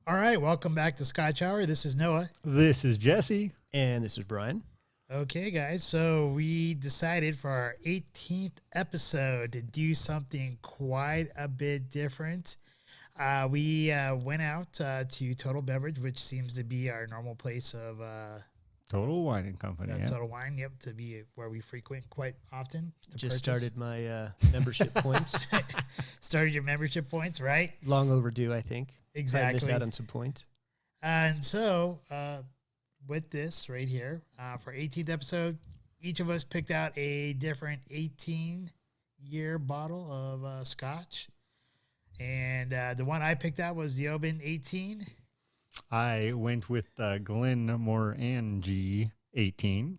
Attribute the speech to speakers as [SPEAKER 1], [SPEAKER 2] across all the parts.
[SPEAKER 1] All right, welcome back to Scotch Hour. This is Noah.
[SPEAKER 2] This is Jesse.
[SPEAKER 3] And this is Brian.
[SPEAKER 1] Okay, guys, so we decided for our 18th episode to do something quite a bit different. We went out to Total Beverage, which seems to be our normal place of
[SPEAKER 2] Total Wine and Company. Yeah.
[SPEAKER 1] Total Wine, yep, to be where we frequent quite often.
[SPEAKER 3] Just started my membership points.
[SPEAKER 1] Started your membership points, right?
[SPEAKER 3] Long overdue, I think.
[SPEAKER 1] Exactly.
[SPEAKER 3] I missed out on some points.
[SPEAKER 1] And so with this right here, for 18th episode, each of us picked out a different 18-year bottle of Scotch. And the one I picked out was the Oban 18.
[SPEAKER 2] I went with Glenmorangie 18.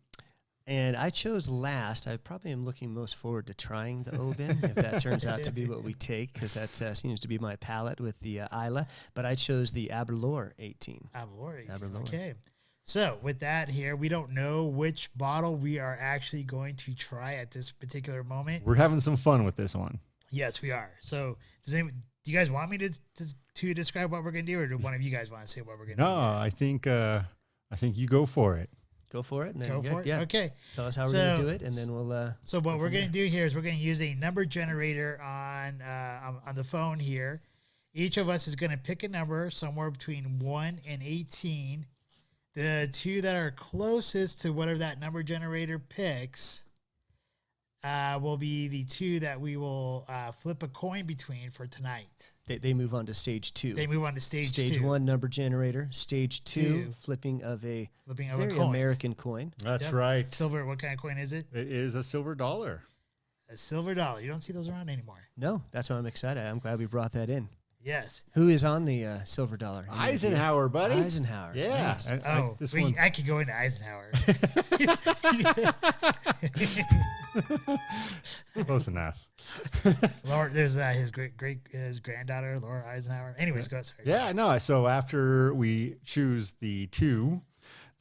[SPEAKER 3] And I chose last. I probably am looking most forward to trying the Oban, if that turns out to be what we take, because that seems to be my palate with the Isla. But I chose the Aberlour 18.
[SPEAKER 1] Aberlour 18.
[SPEAKER 3] Aberlour.
[SPEAKER 1] Okay. So with that here, we don't know which bottle we are actually going to try at this particular moment.
[SPEAKER 2] We're having some fun with this one.
[SPEAKER 1] Yes, we are. So do you guys want me to describe what we're going to do, or do one of you guys want to say what we're going to do?
[SPEAKER 2] No, I think you go for it.
[SPEAKER 3] Go for it. And then
[SPEAKER 1] Go for it?
[SPEAKER 3] Yeah.
[SPEAKER 1] Okay.
[SPEAKER 3] Tell us how we're going to do it, and then we'll...
[SPEAKER 1] So what we're going to do here is we're going to use a number generator on the phone here. Each of us is going to pick a number somewhere between 1 and 18. The two that are closest to whatever that number generator picks will be the two that we will flip a coin between for tonight.
[SPEAKER 3] They move on to stage 2.
[SPEAKER 1] They move on to stage 2.
[SPEAKER 3] Stage 1, number generator. Stage 2, flipping of a very
[SPEAKER 1] coin.
[SPEAKER 3] American coin.
[SPEAKER 2] That's right.
[SPEAKER 1] Silver. What kind of coin is it?
[SPEAKER 2] It is a silver dollar.
[SPEAKER 1] A silver dollar. You don't see those around anymore.
[SPEAKER 3] No, that's why I'm excited. I'm glad we brought that in.
[SPEAKER 1] Yes.
[SPEAKER 3] Who is on the silver dollar?
[SPEAKER 2] Eisenhower, buddy.
[SPEAKER 3] Eisenhower.
[SPEAKER 2] Yeah.
[SPEAKER 3] Nice.
[SPEAKER 1] I could go into Eisenhower.
[SPEAKER 2] Close enough.
[SPEAKER 1] Laura, there's his his granddaughter, Laura Eisenhower. Anyways, go. Sorry.
[SPEAKER 2] Yeah, no. So after we choose the two,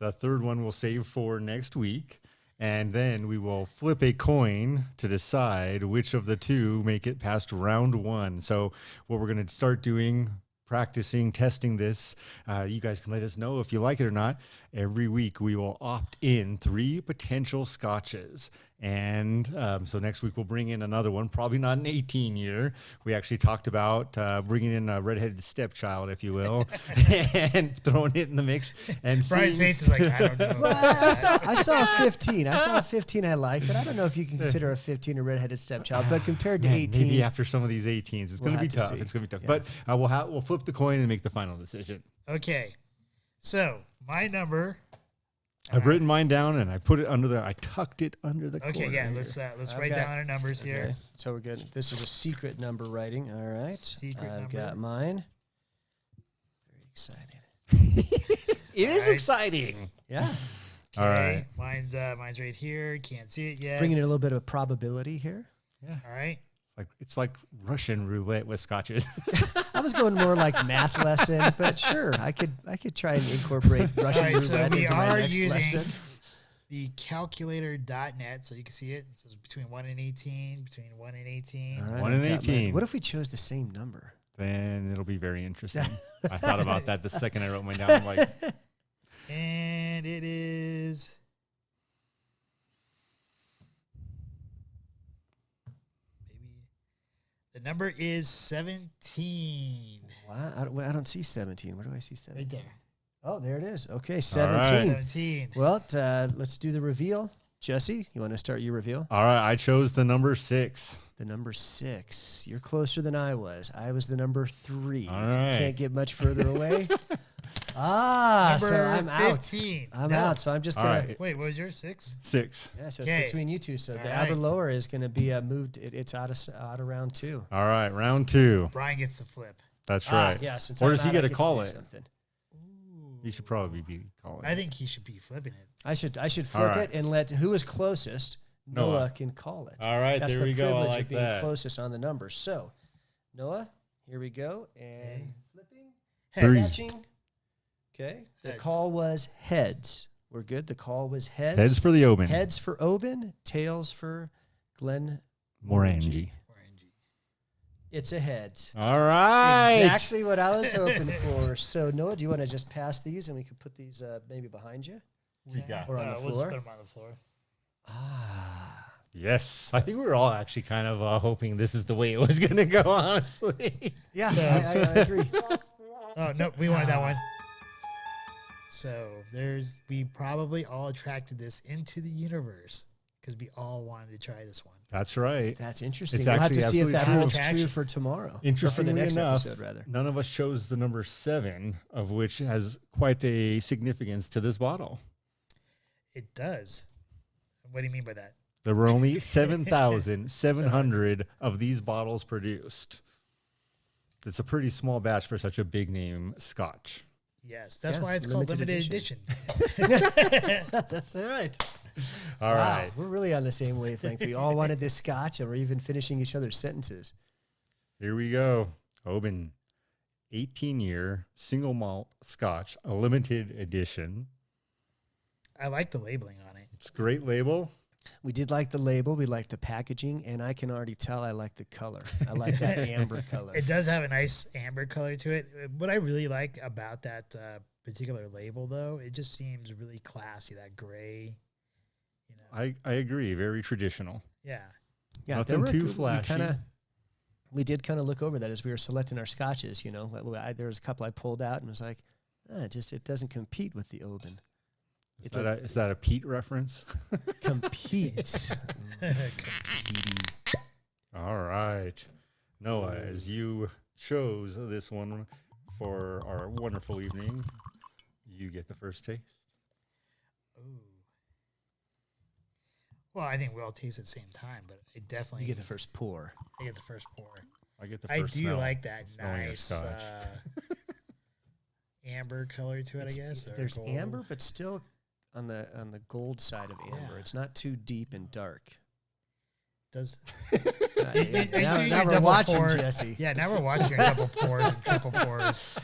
[SPEAKER 2] the third one we'll save for next week. And then we will flip a coin to decide which of the two make it past round 1. So what we're going to start doing, practicing, testing this, you guys can let us know if you like it or not. Every week we will opt in 3 potential scotches. And so next week we'll bring in another one, probably not an 18-year. We actually talked about bringing in a redheaded stepchild, if you will, and throwing it in the mix. And
[SPEAKER 1] Brian's face is like, I don't know.
[SPEAKER 3] Well, I saw a 15. I saw a 15 I like, but I don't know if you can consider a 15 a redheaded stepchild. But compared to 18,
[SPEAKER 2] maybe after some of these 18s, it's going to be tough. It's going to be tough.
[SPEAKER 3] Yeah.
[SPEAKER 2] But we'll flip the coin and make the final decision.
[SPEAKER 1] Okay, so my number.
[SPEAKER 2] I've written mine down and I tucked it under the
[SPEAKER 1] Okay,
[SPEAKER 2] corner
[SPEAKER 1] yeah,
[SPEAKER 2] here.
[SPEAKER 1] let's write down our numbers here.
[SPEAKER 3] Okay, so we're good. This is a secret number writing. All right.
[SPEAKER 1] Secret
[SPEAKER 3] I've
[SPEAKER 1] number.
[SPEAKER 3] got mine. Very excited.
[SPEAKER 2] It is exciting.
[SPEAKER 3] Yeah.
[SPEAKER 1] Okay,
[SPEAKER 2] All right.
[SPEAKER 1] Mine's right here. Can't see it yet.
[SPEAKER 3] Bringing in a little bit of probability here.
[SPEAKER 2] Yeah.
[SPEAKER 1] All right.
[SPEAKER 2] It's like Russian roulette with scotches.
[SPEAKER 3] I was going more like math lesson, but sure, I could try and incorporate Russian
[SPEAKER 1] All right, so
[SPEAKER 3] roulette
[SPEAKER 1] we
[SPEAKER 3] into my
[SPEAKER 1] are
[SPEAKER 3] next
[SPEAKER 1] using
[SPEAKER 3] lesson.
[SPEAKER 1] the calculator.net, so you can see it. It says between 1 and 18, between 1 and 18.
[SPEAKER 3] All right,
[SPEAKER 2] 1 and
[SPEAKER 3] I've got mine.
[SPEAKER 2] 18.
[SPEAKER 3] What if we chose the same number?
[SPEAKER 2] Then it'll be very interesting. I thought about that the second I wrote mine down. I'm like,
[SPEAKER 1] And it is... The number is 17.
[SPEAKER 3] Wow, I don't see 17. Where do I see 17?
[SPEAKER 1] Right there.
[SPEAKER 3] Oh, there it is. Okay,
[SPEAKER 2] right.
[SPEAKER 3] 17.
[SPEAKER 1] 17.
[SPEAKER 3] Well, let's do the reveal. Jesse, you want to start your reveal?
[SPEAKER 2] all right, I chose the number 6.
[SPEAKER 3] The number 6. You're closer than I was. I was the number 3.
[SPEAKER 2] All right.
[SPEAKER 3] Can't get much further away. So I'm out.
[SPEAKER 1] 15.
[SPEAKER 3] I'm
[SPEAKER 1] No.
[SPEAKER 3] out, so I'm just
[SPEAKER 2] All
[SPEAKER 3] going to...
[SPEAKER 2] right.
[SPEAKER 1] Wait, what was yours? 6?
[SPEAKER 2] 6.
[SPEAKER 3] Yeah, so
[SPEAKER 1] Okay.
[SPEAKER 3] it's between you two. So the
[SPEAKER 1] All right.
[SPEAKER 3] Aberlour is going to be moved. It's out of round 2.
[SPEAKER 2] All right, round 2.
[SPEAKER 1] Brian gets to flip.
[SPEAKER 2] That's right.
[SPEAKER 3] Yeah, since
[SPEAKER 2] Or
[SPEAKER 3] I'm
[SPEAKER 2] does he
[SPEAKER 3] out,
[SPEAKER 2] get
[SPEAKER 3] I
[SPEAKER 2] to call
[SPEAKER 3] do
[SPEAKER 2] it?
[SPEAKER 3] something.
[SPEAKER 2] You should probably be calling
[SPEAKER 1] I
[SPEAKER 2] it.
[SPEAKER 1] think he should be flipping it.
[SPEAKER 3] I should flip
[SPEAKER 2] All right.
[SPEAKER 3] it and let who is closest, Noah,
[SPEAKER 2] Noah.
[SPEAKER 3] can call it.
[SPEAKER 2] All right,
[SPEAKER 3] That's
[SPEAKER 2] there
[SPEAKER 3] the
[SPEAKER 2] we go. I
[SPEAKER 3] privilege
[SPEAKER 2] like
[SPEAKER 3] of being
[SPEAKER 2] that.
[SPEAKER 3] closest on the numbers. So, Noah, here we go. And
[SPEAKER 1] Okay.
[SPEAKER 3] flipping.
[SPEAKER 2] Three.
[SPEAKER 3] Matching. Okay. The
[SPEAKER 1] Heads.
[SPEAKER 3] call was heads. We're good. The call was heads.
[SPEAKER 2] Heads for the Oban.
[SPEAKER 3] Heads for Oban. Tails for Glenmorangie.
[SPEAKER 2] Morangie.
[SPEAKER 3] It's a heads.
[SPEAKER 2] All right.
[SPEAKER 3] Exactly what I was hoping for. So, Noah, do you want to just pass these and we could put these maybe behind you?
[SPEAKER 2] We got.
[SPEAKER 3] Or on the
[SPEAKER 1] We'll
[SPEAKER 3] floor?
[SPEAKER 1] just put them on the floor.
[SPEAKER 3] Ah.
[SPEAKER 2] Yes. I think we were all actually kind of hoping this is the way it was going to go, honestly.
[SPEAKER 3] Yeah,
[SPEAKER 1] So-
[SPEAKER 3] I agree.
[SPEAKER 1] Oh, no, we wanted that one. So we probably all attracted this into the universe because we all wanted to try this one.
[SPEAKER 2] That's right.
[SPEAKER 3] That's interesting.
[SPEAKER 2] It's
[SPEAKER 3] We'll have to
[SPEAKER 2] actually
[SPEAKER 3] see if that
[SPEAKER 1] absolutely
[SPEAKER 3] holds
[SPEAKER 1] true.
[SPEAKER 3] true for tomorrow. Or for the
[SPEAKER 2] Interestingly
[SPEAKER 3] next
[SPEAKER 2] enough,
[SPEAKER 3] episode, rather.
[SPEAKER 2] none of us chose the number 7, of which has quite a significance to this bottle.
[SPEAKER 1] It does. What do you mean by that?
[SPEAKER 2] There were only 7,700 of these bottles produced. It's a pretty small batch for such a big name Scotch.
[SPEAKER 1] Yes, that's
[SPEAKER 3] Yeah,
[SPEAKER 1] why it's called
[SPEAKER 3] limited
[SPEAKER 1] limited edition.
[SPEAKER 3] That's all right.
[SPEAKER 2] All right.
[SPEAKER 3] We're really on the same wavelength. We all wanted this scotch, and we're even finishing each other's sentences.
[SPEAKER 2] Here we go. Oban, 18-year single malt Scotch, a limited edition.
[SPEAKER 1] I like the labeling on it.
[SPEAKER 2] It's a great label.
[SPEAKER 3] We did like the label. We liked the packaging, and I can already tell I like the color. I like that amber color.
[SPEAKER 1] It does have a nice amber color to it. What I really like about that particular label, though, it just seems really classy. That gray, you know.
[SPEAKER 2] I agree. Very traditional.
[SPEAKER 1] Yeah.
[SPEAKER 3] Yeah,
[SPEAKER 2] Nothing
[SPEAKER 3] there
[SPEAKER 2] too
[SPEAKER 3] were-
[SPEAKER 2] flashy.
[SPEAKER 3] We did kind of look over that as we were selecting our scotches. You know, there was a couple I pulled out and was like, it doesn't compete with the Oban.
[SPEAKER 2] Is that a Pete reference?
[SPEAKER 3] Competes.
[SPEAKER 2] All right. Noah, as you chose this one for our wonderful evening, you get the first taste.
[SPEAKER 1] Ooh. Well, I think we all taste at the same time, but it definitely.
[SPEAKER 3] You get the first pour.
[SPEAKER 1] I get the first pour.
[SPEAKER 2] I get the
[SPEAKER 1] I
[SPEAKER 2] first
[SPEAKER 1] do
[SPEAKER 2] smell.
[SPEAKER 1] like that
[SPEAKER 2] smelling of
[SPEAKER 1] nice
[SPEAKER 2] Scotch.
[SPEAKER 1] amber color to it. I guess or
[SPEAKER 3] There's
[SPEAKER 1] gold.
[SPEAKER 3] amber, but still on the gold side of amber.
[SPEAKER 1] Yeah.
[SPEAKER 3] It's not too deep and dark.
[SPEAKER 1] Does
[SPEAKER 3] Now
[SPEAKER 1] your
[SPEAKER 3] we're
[SPEAKER 1] double
[SPEAKER 3] watching,
[SPEAKER 1] pour.
[SPEAKER 3] Jesse.
[SPEAKER 1] Yeah, now we're watching your double pours and triple pours.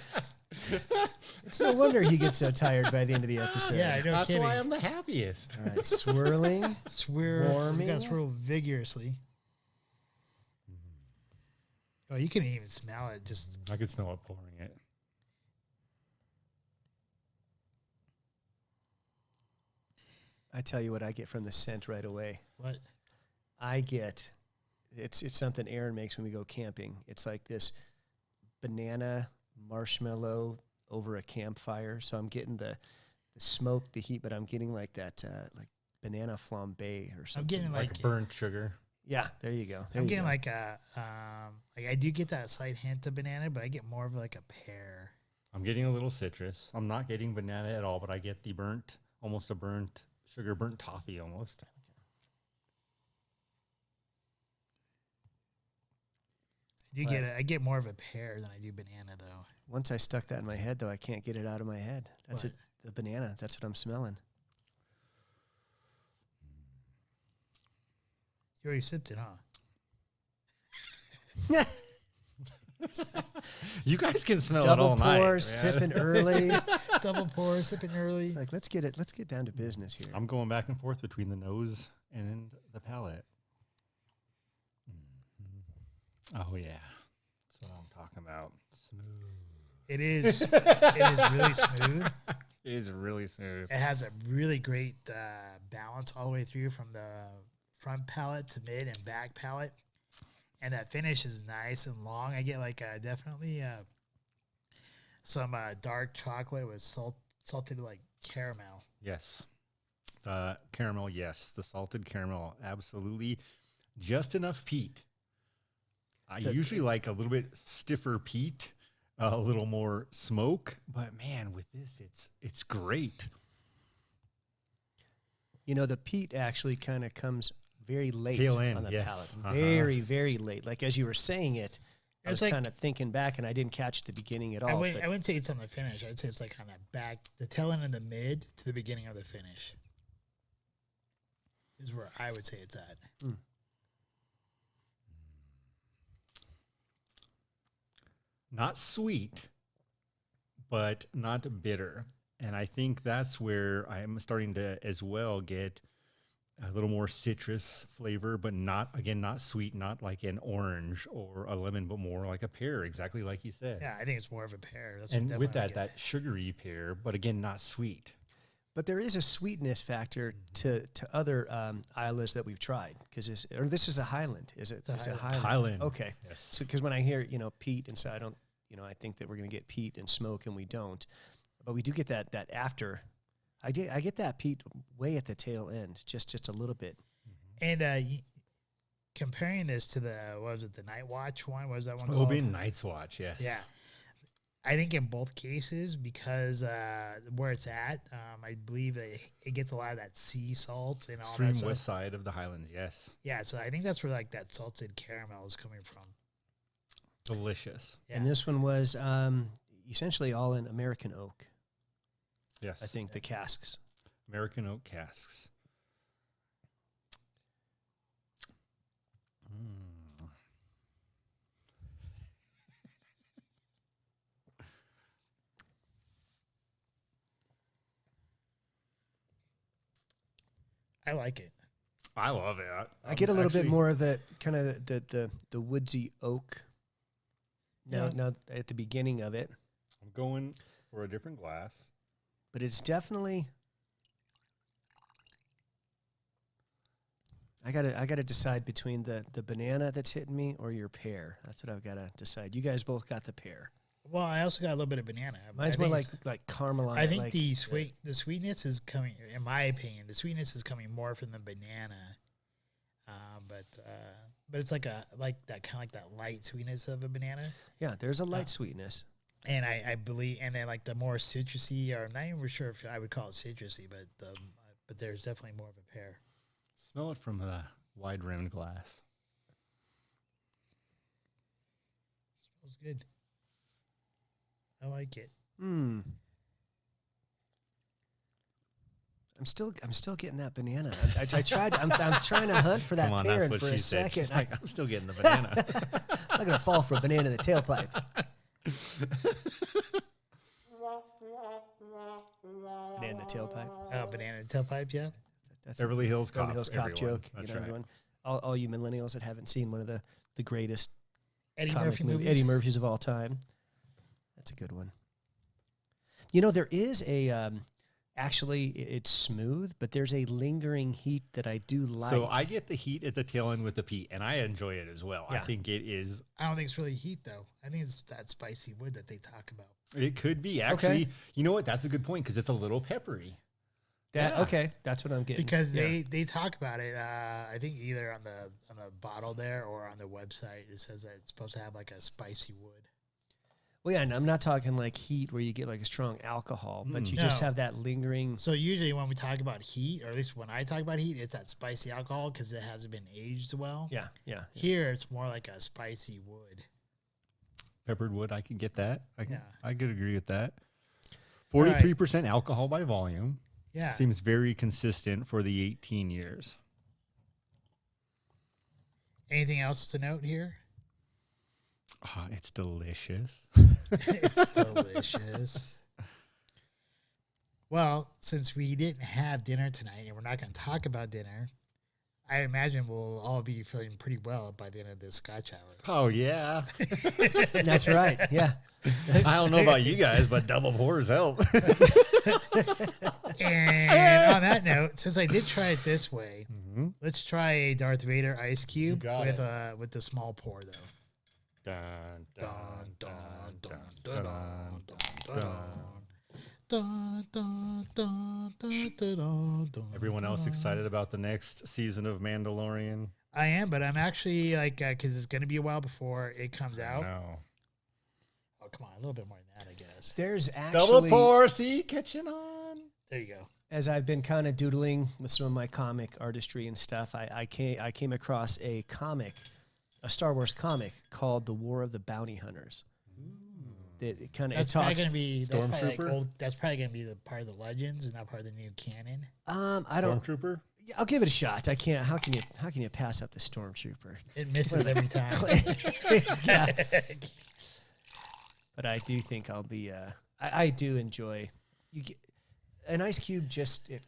[SPEAKER 3] It's no wonder he gets so tired by the end of the episode.
[SPEAKER 1] Yeah, no
[SPEAKER 2] That's
[SPEAKER 1] kidding.
[SPEAKER 2] why I'm the happiest.
[SPEAKER 3] All right, swirling.
[SPEAKER 1] Swirl,
[SPEAKER 3] Warming.
[SPEAKER 1] you gotta swirl vigorously. Oh, you can even smell it. Just
[SPEAKER 2] I could smell it pouring it.
[SPEAKER 3] I tell you what I get from the scent right away.
[SPEAKER 1] what?
[SPEAKER 3] I get it's something Aaron makes when we go camping. It's like this banana marshmallow over a campfire. So I'm getting the smoke, the heat, but I'm getting like that like banana flambe or something.
[SPEAKER 1] I'm getting
[SPEAKER 2] Like
[SPEAKER 1] like
[SPEAKER 2] burnt sugar.
[SPEAKER 3] Yeah, there you go. There
[SPEAKER 1] I'm
[SPEAKER 3] you
[SPEAKER 1] getting
[SPEAKER 3] go.
[SPEAKER 1] like a like I do get that slight hint of banana, but I get more of like a pear.
[SPEAKER 2] I'm getting a little citrus. I'm not getting banana at all, but I get the burnt, almost a burnt sugar, burnt toffee almost.
[SPEAKER 1] I get more of a pear than I do banana though.
[SPEAKER 3] Once I stuck that in my head, though, I can't get it out of my head. That's
[SPEAKER 1] What?
[SPEAKER 3] it. The banana. That's what I'm smelling.
[SPEAKER 1] You already sipped it, huh?
[SPEAKER 2] You guys can smell it
[SPEAKER 3] Double
[SPEAKER 2] all night.
[SPEAKER 3] pour,
[SPEAKER 2] man.
[SPEAKER 3] sipping early.
[SPEAKER 1] Double pour, sipping early.
[SPEAKER 3] It's like let's get down to business here.
[SPEAKER 2] I'm going back and forth between the nose and the palate. Oh yeah, that's what I'm talking about. Smooth.
[SPEAKER 1] It is. It is really smooth.
[SPEAKER 2] It is really smooth.
[SPEAKER 1] It has a really great balance all the way through from the front palate to mid and back palate. And that finish is nice and long. I get like definitely some dark chocolate with salted like caramel.
[SPEAKER 2] Yes, the caramel. Yes, the salted caramel. Absolutely, just enough peat. I usually like a little bit stiffer peat, a little more smoke. But man, with this, it's great.
[SPEAKER 3] You know, the peat actually kind of comes very late
[SPEAKER 2] Tail end,
[SPEAKER 3] on the
[SPEAKER 2] yes.
[SPEAKER 3] palate. Very, very late. Like as you were saying it, I
[SPEAKER 1] It's
[SPEAKER 3] was
[SPEAKER 1] like-
[SPEAKER 3] kind of thinking back, and I didn't catch the beginning at all.
[SPEAKER 1] I
[SPEAKER 3] but
[SPEAKER 1] wouldn't say it's on the finish. I'd say it's like on that back, the tail end of the mid to the beginning of the finish. Is where I would say it's at.
[SPEAKER 2] Not sweet, but not bitter. And I think that's where I'm starting to as well get a little more citrus flavor, but not sweet, not like an orange or a lemon, but more like a pear, exactly like you said.
[SPEAKER 1] Yeah, I think it's more of a pear. That's
[SPEAKER 2] And
[SPEAKER 1] what
[SPEAKER 2] with
[SPEAKER 1] definitely
[SPEAKER 2] that sugary pear, but again, not sweet.
[SPEAKER 3] But there is a sweetness factor to other Islas that we've tried, because this is a Highland, is it?
[SPEAKER 1] It's a
[SPEAKER 2] Highland.
[SPEAKER 3] Okay.
[SPEAKER 2] Yes.
[SPEAKER 3] So because when I hear peat, and so I don't, I think that we're going to get peat and smoke, and we don't. But we do get that after. I get that peat way at the tail end, just a little bit.
[SPEAKER 1] And comparing this to the Night Watch one? What was that one called?
[SPEAKER 2] Oban Night's Watch, yes.
[SPEAKER 1] Yeah. I think in both cases, because where it's at, I believe that it gets a lot of that sea salt and all
[SPEAKER 2] Extreme
[SPEAKER 1] that stuff.
[SPEAKER 2] west side of the Highlands, yes.
[SPEAKER 1] Yeah, so I think that's where like that salted caramel is coming from.
[SPEAKER 2] Delicious.
[SPEAKER 1] Yeah.
[SPEAKER 3] And this one was essentially all in American oak.
[SPEAKER 2] Yes.
[SPEAKER 3] I think the casks.
[SPEAKER 2] American oak casks.
[SPEAKER 1] I like it.
[SPEAKER 2] I love it.
[SPEAKER 3] I get a little bit more of the kind of the woodsy oak. Now at the beginning of it,
[SPEAKER 2] I'm going for a different glass.
[SPEAKER 3] but it's definitely. I gotta decide between the banana that's hitting me or your pear. That's what I've got to decide. You guys both got the pear.
[SPEAKER 1] Well, I also got a little bit of banana.
[SPEAKER 3] Mine's more like caramelized.
[SPEAKER 1] I think the sweetness is coming. In my opinion, the sweetness is coming more from the banana. But it's like that light sweetness of a banana.
[SPEAKER 3] Yeah, there's a light sweetness.
[SPEAKER 1] And I believe, and then like the more citrusy, or I'm not even sure if I would call it citrusy, but there's definitely more of a pear.
[SPEAKER 2] Smell it from the wide rimmed glass.
[SPEAKER 1] Smells good. I like it.
[SPEAKER 3] I'm still getting that banana. I tried. I'm trying to hunt for that
[SPEAKER 2] Come on,
[SPEAKER 3] pear,
[SPEAKER 2] that's
[SPEAKER 3] and
[SPEAKER 2] what
[SPEAKER 3] for
[SPEAKER 2] she
[SPEAKER 3] a
[SPEAKER 2] said.
[SPEAKER 3] second,
[SPEAKER 2] She's like, I'm still getting the banana.
[SPEAKER 3] I'm not gonna fall for a banana in the tailpipe. Banana in the tailpipe.
[SPEAKER 1] Oh, banana and tailpipe, yeah.
[SPEAKER 3] That's
[SPEAKER 2] Beverly Hills Cop.
[SPEAKER 3] Beverly Hills Cop
[SPEAKER 2] everyone.
[SPEAKER 3] joke.
[SPEAKER 2] That's
[SPEAKER 3] You know,
[SPEAKER 2] right.
[SPEAKER 3] everyone, all you millennials that haven't seen one of the greatest
[SPEAKER 1] Eddie
[SPEAKER 3] comic
[SPEAKER 1] Murphy
[SPEAKER 3] movie-
[SPEAKER 1] movies.
[SPEAKER 3] Eddie Murphy's of all time. That's a good one. There is a actually it's smooth, but there's a lingering heat that I do like.
[SPEAKER 2] So I get the heat at the tail end with the peat, and I enjoy it as well. I
[SPEAKER 3] Yeah.
[SPEAKER 2] think it is.
[SPEAKER 1] I don't think it's really heat though. I think it's that spicy wood that they talk about.
[SPEAKER 2] It could be actually. You know what? That's a good point because it's a little peppery. Yeah.
[SPEAKER 3] Okay, that's what I'm getting.
[SPEAKER 1] Because they talk about it. I think either on the bottle there or on the website, it says that it's supposed to have like a spicy wood.
[SPEAKER 3] Well, yeah, and I'm not talking like heat where you get like a strong alcohol, but you just
[SPEAKER 1] No.
[SPEAKER 3] have that lingering.
[SPEAKER 1] So usually when we talk about heat, or at least when I talk about heat, it's that spicy alcohol because it hasn't been aged well.
[SPEAKER 3] Yeah.
[SPEAKER 1] Here it's more like a spicy wood.
[SPEAKER 2] Peppered wood, I can get that.
[SPEAKER 1] Yeah.
[SPEAKER 2] I could agree with that. 43% alcohol by volume.
[SPEAKER 1] Yeah.
[SPEAKER 2] Seems very consistent for the 18 years.
[SPEAKER 1] Anything else to note here?
[SPEAKER 2] It's delicious.
[SPEAKER 1] It's delicious. Well, since we didn't have dinner tonight and we're not going to talk about dinner, I imagine we'll all be feeling pretty well by the end of this Scotch Hour.
[SPEAKER 2] Oh, yeah.
[SPEAKER 3] That's right. Yeah.
[SPEAKER 2] I don't know about you guys, but double pours help.
[SPEAKER 1] And on that note, since I did try it this way, let's try a Darth Vader ice cube with the small pour, though.
[SPEAKER 2] Dun,
[SPEAKER 1] Dun,
[SPEAKER 2] dun,
[SPEAKER 1] dun,
[SPEAKER 2] dun,
[SPEAKER 1] dun,
[SPEAKER 2] dun,
[SPEAKER 1] dun,
[SPEAKER 2] dun.
[SPEAKER 1] dun, dun, dun, dun, dun, dun, dun,
[SPEAKER 2] Everyone else
[SPEAKER 1] dun.
[SPEAKER 2] excited about the next season of Mandalorian?
[SPEAKER 1] I am, but I'm actually like, because it's going to be a while before it comes out.
[SPEAKER 2] No.
[SPEAKER 1] Oh, come on, a little bit more than that, I guess.
[SPEAKER 3] There's
[SPEAKER 2] Double
[SPEAKER 3] actually,
[SPEAKER 2] pour, see, catching on.
[SPEAKER 1] There you go.
[SPEAKER 3] as I've been kind of doodling with some of my comic artistry and stuff, I came across a Star Wars comic called The War of the Bounty Hunters. That kind of
[SPEAKER 1] That's probably going to be
[SPEAKER 2] Stormtrooper?
[SPEAKER 1] that's probably going to be the part of the legends and not part of the new canon.
[SPEAKER 3] I don't.
[SPEAKER 2] Stormtrooper?
[SPEAKER 3] Yeah, I'll give it a shot. I can't. How can you pass up the Stormtrooper?
[SPEAKER 1] It misses every time.
[SPEAKER 3] Yeah. But I do think I'll be. I do enjoy. You get an ice cube. Just it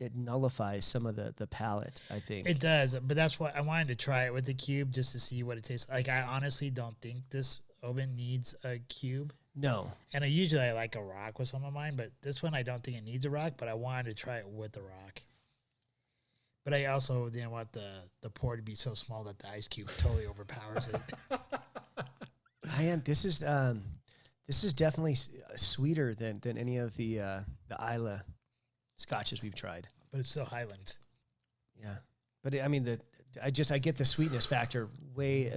[SPEAKER 3] it nullifies some of the palate, I think.
[SPEAKER 1] It does, but that's why I wanted to try it with the cube just to see what it tastes like. I honestly don't think this Oban needs a cube.
[SPEAKER 3] No.
[SPEAKER 1] And I like a rock with some of mine, but this one I don't think it needs a rock, but I wanted to try it with the rock. But I also didn't want the pour to be so small that the ice cube totally overpowers it.
[SPEAKER 3] This is definitely sweeter than any of the Islay scotches we've tried.
[SPEAKER 1] But it's still Highlands.
[SPEAKER 3] Yeah. But I mean, I get the sweetness factor way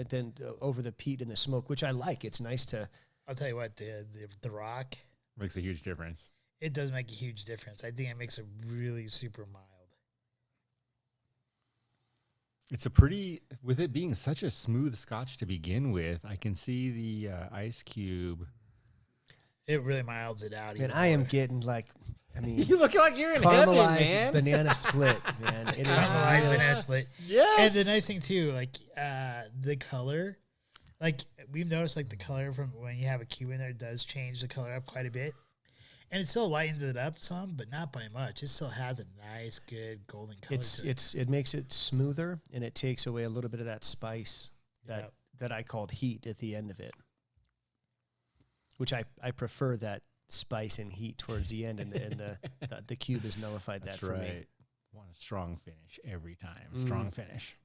[SPEAKER 3] over the peat and the smoke, which I like. It's nice to.
[SPEAKER 1] I'll tell you what, the rock
[SPEAKER 2] Makes a huge difference.
[SPEAKER 1] It does make a huge difference. I think it makes it really super mild.
[SPEAKER 2] It's with it being such a smooth scotch to begin with, I can see the ice cube.
[SPEAKER 1] It really milds it out.
[SPEAKER 3] And I am getting
[SPEAKER 2] you look like you're in heaven, man.
[SPEAKER 3] Caramelized banana split, man. It is
[SPEAKER 1] Caramelized banana split.
[SPEAKER 2] Yes.
[SPEAKER 1] And the nice thing too, the color, we've noticed the color from when you have a cube in there does change the color up quite a bit. And it still lightens it up some, but not by much. It still has a nice, good golden color.
[SPEAKER 3] It makes it smoother, and it takes away a little bit of that spice that I called heat at the end of it. Which I prefer that spice and heat towards the end, and the cube has nullified that for me.
[SPEAKER 2] Want a strong finish every time. Strong finish.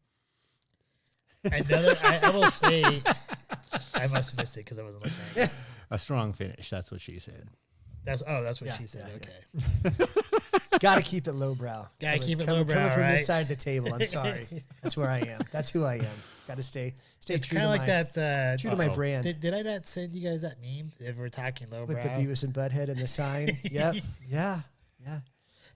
[SPEAKER 1] I will say, I must have missed it because I wasn't looking at it.
[SPEAKER 2] A strong finish. That's what she said.
[SPEAKER 1] That's what she said.
[SPEAKER 3] Yeah.
[SPEAKER 1] Okay.
[SPEAKER 3] Got to keep it lowbrow.
[SPEAKER 1] Keep it
[SPEAKER 3] lowbrow. Coming from
[SPEAKER 1] right?
[SPEAKER 3] this side of the table. I'm sorry. That's where I am. That's who I am. Got to stay
[SPEAKER 1] It's
[SPEAKER 3] true
[SPEAKER 1] kind of like
[SPEAKER 3] that. True to my brand.
[SPEAKER 1] Did I not send you guys that meme? If we're talking lowbrow
[SPEAKER 3] With the Beavis and Butthead and the sign. Yep. Yeah.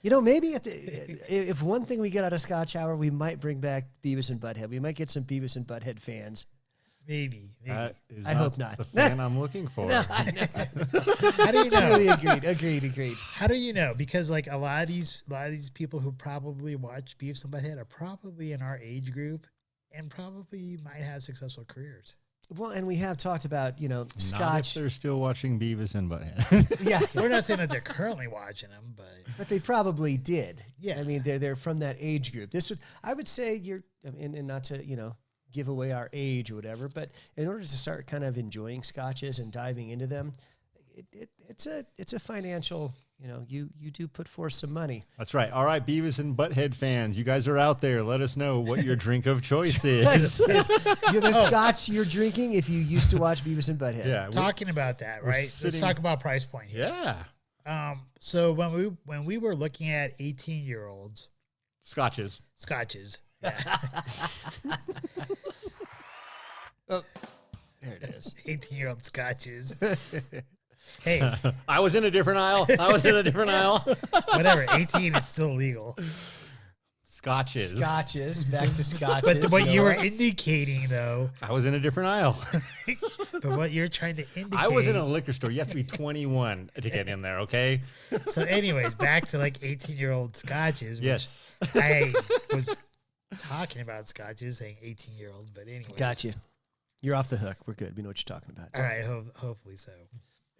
[SPEAKER 3] You know, maybe if one thing we get out of Scotch Hour, we might bring back Beavis and Butthead. We might get some Beavis and Butthead fans.
[SPEAKER 1] Maybe.
[SPEAKER 3] I hope not.
[SPEAKER 2] The fan I'm looking for.
[SPEAKER 3] No,
[SPEAKER 1] How do you know?
[SPEAKER 3] Truly agreed.
[SPEAKER 1] How do you know? Because a lot of these people who probably watch Beavis and Butthead are probably in our age group and probably might have successful careers.
[SPEAKER 3] Well, and we have talked about, Scotch.
[SPEAKER 2] Not if they're still watching Beavis and Butthead.
[SPEAKER 3] Yeah.
[SPEAKER 1] We're not saying that they're currently watching them,
[SPEAKER 3] but they probably did.
[SPEAKER 1] Yeah.
[SPEAKER 3] I mean, they're from that age group. I would say and not to, give away our age or whatever, but in order to start kind of enjoying scotches and diving into them, it's a financial, you do put forth some money.
[SPEAKER 2] That's right. All right, Beavis and Butthead fans, you guys are out there. Let us know what your drink of choice is.
[SPEAKER 3] You're the scotch you're drinking if you used to watch Beavis and Butthead.
[SPEAKER 1] Yeah. Talking about that, right? Let's talk about price point here.
[SPEAKER 2] Yeah.
[SPEAKER 1] So when we were looking at 18-year-olds.
[SPEAKER 2] Scotches.
[SPEAKER 1] Yeah.
[SPEAKER 3] Oh, there it is.
[SPEAKER 1] 18-year-old scotches. Hey.
[SPEAKER 2] I was in a different aisle.
[SPEAKER 1] Whatever. 18 is still legal.
[SPEAKER 2] Scotches.
[SPEAKER 3] Back to scotches.
[SPEAKER 1] But what you were indicating, though.
[SPEAKER 2] I was in a different aisle.
[SPEAKER 1] But what you're trying to indicate.
[SPEAKER 2] I was in a liquor store. You have to be 21 to get in there, okay?
[SPEAKER 1] So anyways, back to 18-year-old scotches.
[SPEAKER 2] Yes.
[SPEAKER 1] I was talking about scotches, saying 18-year-olds, but anyways.
[SPEAKER 3] Got you. You're off the hook. We're good. We know what you're talking about.
[SPEAKER 1] All right. Hopefully so.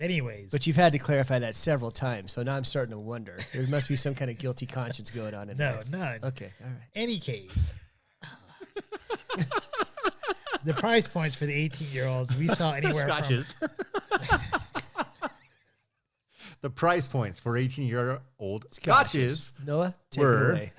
[SPEAKER 1] Anyways.
[SPEAKER 3] But you've had to clarify that several times, so now I'm starting to wonder. There must be some kind of guilty conscience going on in there.
[SPEAKER 1] No, none.
[SPEAKER 3] Okay, all right.
[SPEAKER 1] Any case. The price points for the 18-year-olds, we saw anywhere
[SPEAKER 2] Scotches. The price points for 18-year-old Scotches
[SPEAKER 3] Noah, take it away.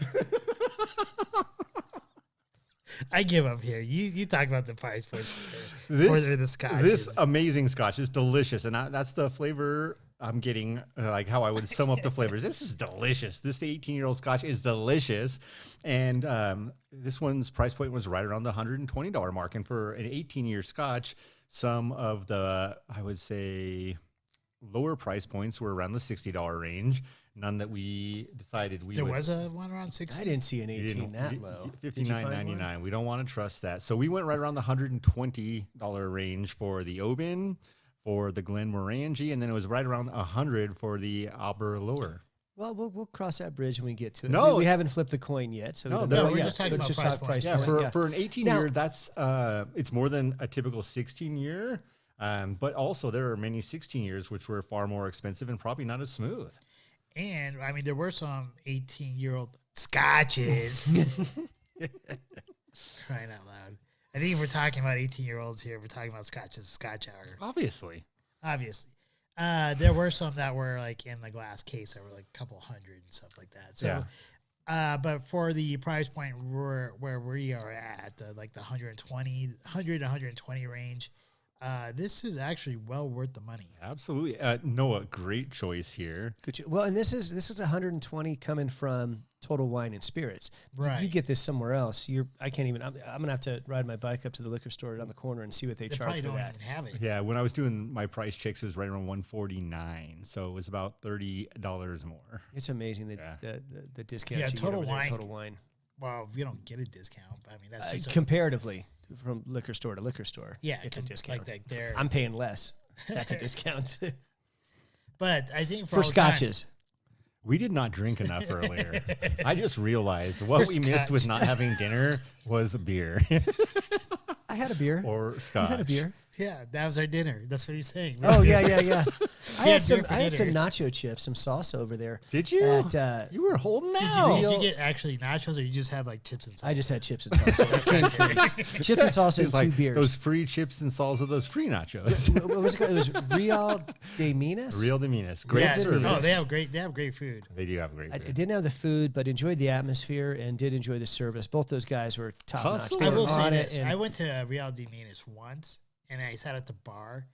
[SPEAKER 1] I give up here. You talk about the price points for the scotches.
[SPEAKER 2] This amazing scotch is delicious, and that's the flavor I'm getting, how I would sum up the flavors. This is delicious. This 18-year-old scotch is delicious, and this one's price point was right around the $120 mark. And for an 18-year scotch, some of the, I would say, lower price points were around the $60 range. None that we decided we
[SPEAKER 1] There was a one around 60?
[SPEAKER 3] I didn't see an 18 that low.
[SPEAKER 2] $59.99. We don't want to trust that. So we went right around the $120 range for the Oban, for the Glenmorangie, and then it was right around $100 for the Aberlour.
[SPEAKER 3] Well, we'll cross that bridge when we get to it.
[SPEAKER 2] No.
[SPEAKER 3] We haven't flipped the coin yet. So
[SPEAKER 1] we're just talking about price
[SPEAKER 2] Yeah,
[SPEAKER 1] point.
[SPEAKER 2] for an 18-year, that's it's more than a typical 16-year. But also there are many 16 years which were far more expensive and probably not as smooth.
[SPEAKER 1] And I mean, there were some 18-year-old scotches. Crying out loud. I think if we're talking about 18-year-olds here, we're talking about scotches, Scotch Hour.
[SPEAKER 2] Obviously.
[SPEAKER 1] There were some that were like in the glass case that were like a couple hundred and stuff like that. So, but for the price point where we are at, like the 100 to 120 range, this is actually well worth the money.
[SPEAKER 2] Absolutely. Noah, great choice here.
[SPEAKER 3] Good. Well, and this is 120 coming from Total Wine and Spirits.
[SPEAKER 1] Right.
[SPEAKER 3] You get this somewhere else. I can't even. I'm gonna have to ride my bike up to the liquor store down the corner and see what they charge
[SPEAKER 1] probably
[SPEAKER 3] for
[SPEAKER 1] don't
[SPEAKER 3] that.
[SPEAKER 1] even have it.
[SPEAKER 2] Yeah, when I was doing my price checks, it was right around $149, so it was about $30 more.
[SPEAKER 3] It's amazing the discount.
[SPEAKER 1] Yeah,
[SPEAKER 3] you get
[SPEAKER 1] Total
[SPEAKER 3] over there at
[SPEAKER 1] Wine.
[SPEAKER 3] Total Wine.
[SPEAKER 1] Well, you don't get a discount. I mean, that's just
[SPEAKER 3] Comparatively from liquor store to liquor store.
[SPEAKER 1] yeah,
[SPEAKER 3] it's a discount.
[SPEAKER 1] Like they're,
[SPEAKER 3] I'm paying less. That's a discount
[SPEAKER 1] but I think
[SPEAKER 3] for scotches.
[SPEAKER 2] We did not drink enough earlier. I just realized what we missed with not having dinner was beer
[SPEAKER 3] I had a beer.
[SPEAKER 2] or scotch.
[SPEAKER 3] You had a beer.
[SPEAKER 1] Yeah, that was our dinner. That's what he's saying.
[SPEAKER 3] Oh yeah. I
[SPEAKER 1] Yeah,
[SPEAKER 3] had some.
[SPEAKER 1] beer for
[SPEAKER 3] I had some
[SPEAKER 1] dinner.
[SPEAKER 3] nacho chips, some salsa over there.
[SPEAKER 2] Did you?
[SPEAKER 3] At,
[SPEAKER 2] You were holding
[SPEAKER 1] Did
[SPEAKER 2] out.
[SPEAKER 1] you get actually nachos, or you just have like chips and salsa?
[SPEAKER 3] I just had chips and salsa. That came free. Chips and salsa and
[SPEAKER 2] It's
[SPEAKER 3] two
[SPEAKER 2] like
[SPEAKER 3] beers.
[SPEAKER 2] those free chips and salsa, those free nachos.
[SPEAKER 3] What was it called? It was Real de Minas.
[SPEAKER 2] Real de Minas. Great
[SPEAKER 1] Yeah.
[SPEAKER 2] service.
[SPEAKER 1] Oh, they have great food.
[SPEAKER 2] They do have great
[SPEAKER 3] I
[SPEAKER 2] food.
[SPEAKER 3] didn't have the food, but enjoyed the atmosphere and did enjoy the service. Both those guys were top notch.
[SPEAKER 2] Hustle.
[SPEAKER 3] They
[SPEAKER 1] I
[SPEAKER 3] were
[SPEAKER 1] will say
[SPEAKER 3] on it.
[SPEAKER 1] this:
[SPEAKER 3] and
[SPEAKER 1] I went to Real de Minas once, and I sat at the bar,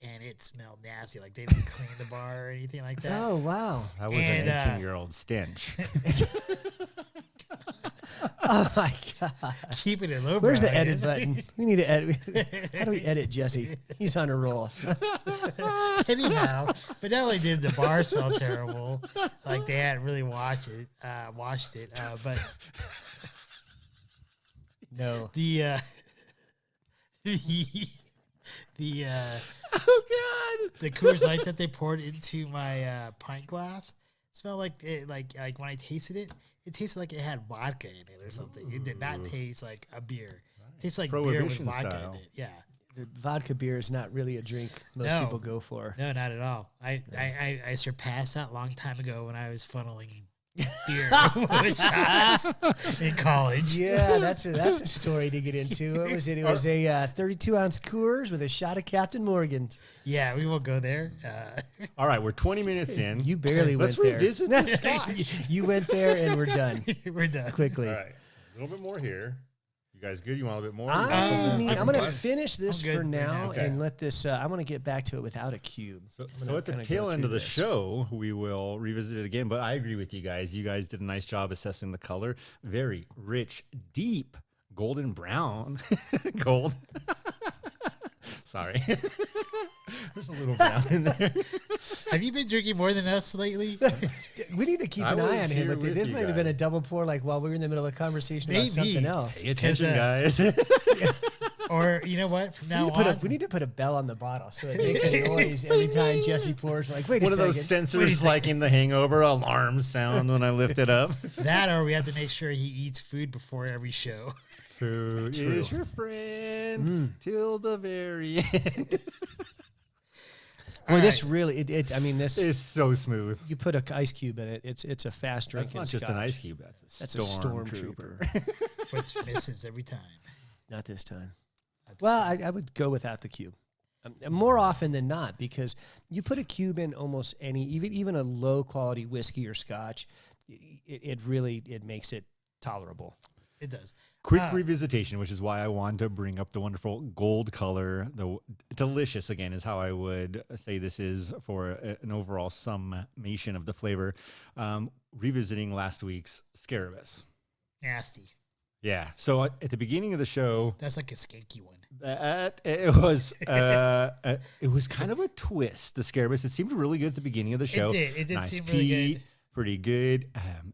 [SPEAKER 1] and it smelled nasty. Like they didn't clean the bar or anything like that.
[SPEAKER 3] oh wow!
[SPEAKER 2] That was
[SPEAKER 1] And,
[SPEAKER 2] an 18-year-old stench.
[SPEAKER 3] Oh my god!
[SPEAKER 1] Keeping it low.
[SPEAKER 3] Where's the edit button? We need to edit. How do we edit Jesse? He's on a roll.
[SPEAKER 1] Anyhow, but not only did the bar smell terrible, like they hadn't really washed it, but
[SPEAKER 3] No.
[SPEAKER 1] the
[SPEAKER 2] Oh, God.
[SPEAKER 1] the Coors Light that they poured into my pint glass smelled like it, like when I tasted it, it tasted like it had vodka in it or something. It did not taste like a beer. It tastes like beer with
[SPEAKER 2] Prohibition
[SPEAKER 1] vodka
[SPEAKER 2] style.
[SPEAKER 1] in it. Yeah.
[SPEAKER 3] The vodka beer is not really a drink most
[SPEAKER 1] No.
[SPEAKER 3] people go for.
[SPEAKER 1] No, not at all. I surpassed that long time ago when I was funneling beer with shots in college.
[SPEAKER 3] Yeah, that's a story to get into. What was it? It was a 32-ounce Coors with a shot of Captain Morgan.
[SPEAKER 1] Yeah, we won't go there.
[SPEAKER 2] All right, we're 20 minutes in.
[SPEAKER 3] You barely
[SPEAKER 2] Let's
[SPEAKER 3] went there.
[SPEAKER 2] revisit the scotch.
[SPEAKER 3] You went there and we're done
[SPEAKER 1] We're done.
[SPEAKER 3] quickly.
[SPEAKER 2] All right, a little bit more here. You guys good? You want a little bit more?
[SPEAKER 3] I mean, I'm going to
[SPEAKER 2] Fun?
[SPEAKER 3] finish this
[SPEAKER 1] I'm good
[SPEAKER 3] for
[SPEAKER 1] right
[SPEAKER 3] now
[SPEAKER 1] now.
[SPEAKER 2] Okay.
[SPEAKER 3] and let this. I want to get back to it without a cube.
[SPEAKER 2] So
[SPEAKER 3] I'm gonna
[SPEAKER 2] at the
[SPEAKER 3] kinda go
[SPEAKER 2] tail end
[SPEAKER 3] through
[SPEAKER 2] of the
[SPEAKER 3] this.
[SPEAKER 2] show, we will revisit it again. But I agree with you guys. You guys did a nice job assessing the color. Very rich, deep, golden brown. Gold. Sorry. There's a little brown in there.
[SPEAKER 1] Have you been drinking more than us lately?
[SPEAKER 3] We need to keep
[SPEAKER 2] I
[SPEAKER 3] an eye
[SPEAKER 2] was
[SPEAKER 3] on him
[SPEAKER 2] here
[SPEAKER 3] with it.
[SPEAKER 2] with
[SPEAKER 3] This
[SPEAKER 2] you
[SPEAKER 3] might have been a
[SPEAKER 2] guys.
[SPEAKER 3] double pour, like while we were in the middle of a conversation about
[SPEAKER 1] Maybe.
[SPEAKER 3] something else.
[SPEAKER 2] Pay attention,
[SPEAKER 1] Because,
[SPEAKER 2] guys.
[SPEAKER 1] Or you know what? From now
[SPEAKER 3] We need to put a bell on the bottle so it makes a noise every time Jesse pours. We're like, wait
[SPEAKER 2] One
[SPEAKER 3] a
[SPEAKER 2] of those
[SPEAKER 3] second.
[SPEAKER 2] sensors like in The Hangover, alarm sound when I lift it up.
[SPEAKER 1] that, or we have to make sure he eats food before every show.
[SPEAKER 2] Food
[SPEAKER 3] True.
[SPEAKER 2] is your friend till the very end.
[SPEAKER 3] Boy,
[SPEAKER 1] All
[SPEAKER 3] this
[SPEAKER 1] right.
[SPEAKER 3] really, I mean, this.
[SPEAKER 2] It's so smooth.
[SPEAKER 3] You put an ice cube in it. It's a fast drink.
[SPEAKER 2] That's not just an ice cube. That's a
[SPEAKER 3] stormtrooper.
[SPEAKER 1] Which misses every time.
[SPEAKER 3] Not this time.
[SPEAKER 1] Not this
[SPEAKER 3] Well,
[SPEAKER 1] time.
[SPEAKER 3] I would go without the cube. More often than not, because you put a cube in almost any, even a low quality whiskey or scotch, it really makes it tolerable.
[SPEAKER 1] It does.
[SPEAKER 2] Quick revisitation, which is why I wanted to bring up the wonderful gold color. The delicious, again, is how I would say this is for an overall summation of the flavor. Revisiting last week's Scarabus.
[SPEAKER 1] Nasty.
[SPEAKER 2] Yeah. So at the beginning of the show,
[SPEAKER 1] That's like a skanky one.
[SPEAKER 2] it was kind of a twist. The Scarabus. It seemed really good at the beginning of the show.
[SPEAKER 1] It did
[SPEAKER 2] Nice
[SPEAKER 1] seem really
[SPEAKER 2] peat,
[SPEAKER 1] good.
[SPEAKER 2] pretty good.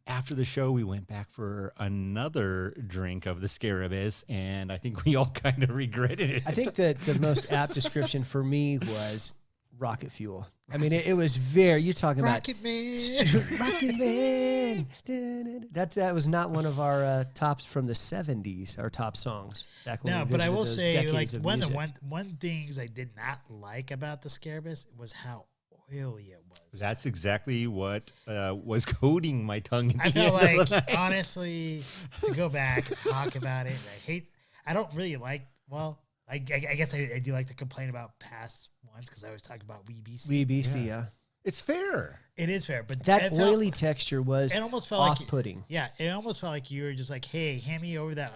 [SPEAKER 2] After the show, we went back for another drink of the Scarabus, and I think we all kind of regretted it.
[SPEAKER 3] I think that the most apt description for me was rocket fuel. I mean, it was very, you're talking
[SPEAKER 1] Rocket Man.
[SPEAKER 3] about Rocket Man. That was not one of our tops from the 70s, our top songs. Back when
[SPEAKER 1] No,
[SPEAKER 3] we
[SPEAKER 1] but I
[SPEAKER 3] visited
[SPEAKER 1] will
[SPEAKER 3] those
[SPEAKER 1] say, like
[SPEAKER 3] decades of
[SPEAKER 1] one of the
[SPEAKER 3] music.
[SPEAKER 1] one things I did not like about the Scarabus was how oily it was.
[SPEAKER 2] That's exactly what was coating my tongue. At
[SPEAKER 1] I
[SPEAKER 2] the
[SPEAKER 1] feel
[SPEAKER 2] end of the
[SPEAKER 1] like,
[SPEAKER 2] night.
[SPEAKER 1] honestly, to go back and talk about it, I don't really like, well, I guess I do like to complain about past ones because I always talk about Wee Beastie.
[SPEAKER 3] Wee Beastie, yeah.
[SPEAKER 2] It's fair.
[SPEAKER 1] It is fair, but
[SPEAKER 3] That
[SPEAKER 1] it
[SPEAKER 3] oily texture was
[SPEAKER 1] it almost felt
[SPEAKER 3] off-putting.
[SPEAKER 1] Yeah, it almost felt like you were just like, hey, hand me over the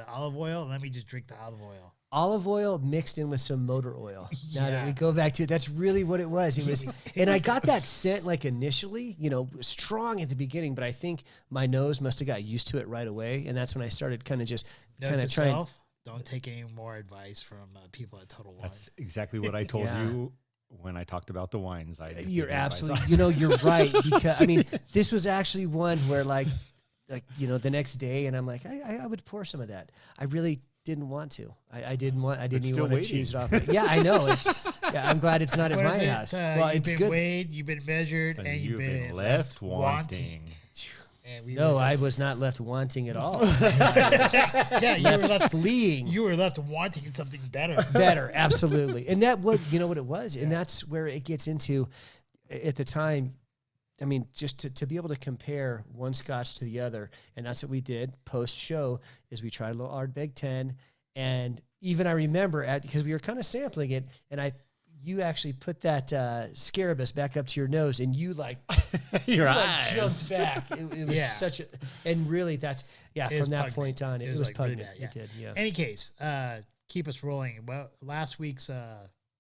[SPEAKER 1] olive oil and let me just drink the olive oil.
[SPEAKER 3] Olive oil mixed in with some motor oil. Now that
[SPEAKER 1] Yeah.
[SPEAKER 3] we go back to it, that's really what it was. It was, and I got that scent like initially, strong at the beginning, but I think my nose must have got used to it right away, and that's when I started kind of
[SPEAKER 1] Note to
[SPEAKER 3] trying.
[SPEAKER 1] self, don't take any more advice from people at Total Wine.
[SPEAKER 2] That's exactly what I told
[SPEAKER 3] Yeah.
[SPEAKER 2] you when I talked about the wines.
[SPEAKER 3] You're absolutely, you're right, because I mean, this was actually one where like the next day, and I'm like, I would pour some of that. I really didn't want to. I didn't even
[SPEAKER 2] still
[SPEAKER 3] want to choose it off. Yeah, I know. I'm glad it's not at
[SPEAKER 1] What is
[SPEAKER 3] my
[SPEAKER 1] it?
[SPEAKER 3] house.
[SPEAKER 1] You've been weighed, you've been measured, and you've been
[SPEAKER 2] left wanting.
[SPEAKER 1] And we
[SPEAKER 3] No,
[SPEAKER 1] were
[SPEAKER 3] I was not left wanting at all.
[SPEAKER 1] yeah, you were left
[SPEAKER 3] Fleeing.
[SPEAKER 1] You were left wanting something better.
[SPEAKER 3] Better, absolutely. And that was, what it was. And that's where it gets into, at the time, I mean, just to be able to compare one Scotch to the other. And that's what we did post-show, is we tried a little Ardbeg 10. And even I remember, because we were kind of sampling it, and you actually put that Scarabus back up to your nose, and you
[SPEAKER 2] Your
[SPEAKER 3] like
[SPEAKER 2] eyes.
[SPEAKER 3] jumped back. It was such a, and really that's,
[SPEAKER 1] It
[SPEAKER 3] from
[SPEAKER 1] was
[SPEAKER 3] that
[SPEAKER 1] pungent.
[SPEAKER 3] point on, it was
[SPEAKER 1] like really
[SPEAKER 3] pungent.
[SPEAKER 1] bad,
[SPEAKER 3] It did, yeah.
[SPEAKER 1] Any case, keep us rolling. Well, last week's,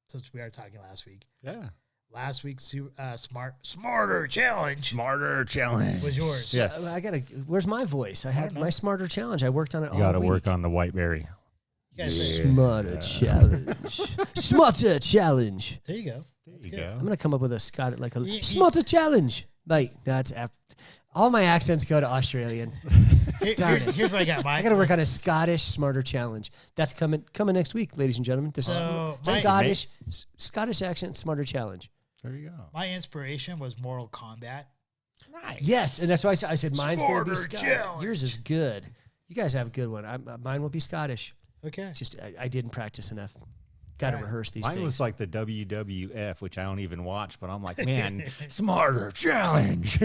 [SPEAKER 1] since we are talking last week,
[SPEAKER 2] Yeah.
[SPEAKER 1] last week's smarter challenge
[SPEAKER 2] Smarter challenge.
[SPEAKER 1] was yours.
[SPEAKER 2] Yes.
[SPEAKER 3] Where's my voice? I had
[SPEAKER 1] don't know.
[SPEAKER 3] my smarter challenge. I worked on it all
[SPEAKER 2] You got to
[SPEAKER 3] week.
[SPEAKER 2] work on the whiteberry.
[SPEAKER 1] You guys say-
[SPEAKER 3] Smarter challenge. Smarter challenge.
[SPEAKER 1] There you go.
[SPEAKER 2] There
[SPEAKER 1] That's
[SPEAKER 2] you
[SPEAKER 1] good.
[SPEAKER 2] go.
[SPEAKER 3] I'm gonna come up with a Scott
[SPEAKER 1] You-
[SPEAKER 3] smarter challenge. Like all my accents go to Australian. Darn it.
[SPEAKER 1] Here's what I got.
[SPEAKER 3] I got to work on a Scottish smarter challenge. That's coming next week, ladies and gentlemen. This
[SPEAKER 1] So,
[SPEAKER 3] is
[SPEAKER 1] my-
[SPEAKER 3] Scottish accent smarter challenge.
[SPEAKER 2] There you go.
[SPEAKER 1] My inspiration was Mortal Kombat.
[SPEAKER 2] Nice.
[SPEAKER 3] Yes, and that's why I said mine's going to be
[SPEAKER 1] Smarter
[SPEAKER 3] Scottish.
[SPEAKER 1] challenge.
[SPEAKER 3] Yours is good. You guys have a good one. Mine will be Scottish.
[SPEAKER 1] Okay.
[SPEAKER 3] Just I didn't practice enough. Got to
[SPEAKER 1] All right.
[SPEAKER 3] reherse these
[SPEAKER 2] Mine
[SPEAKER 3] things.
[SPEAKER 2] was like the WWF, which I don't even watch, but I'm like, man, smarter challenge.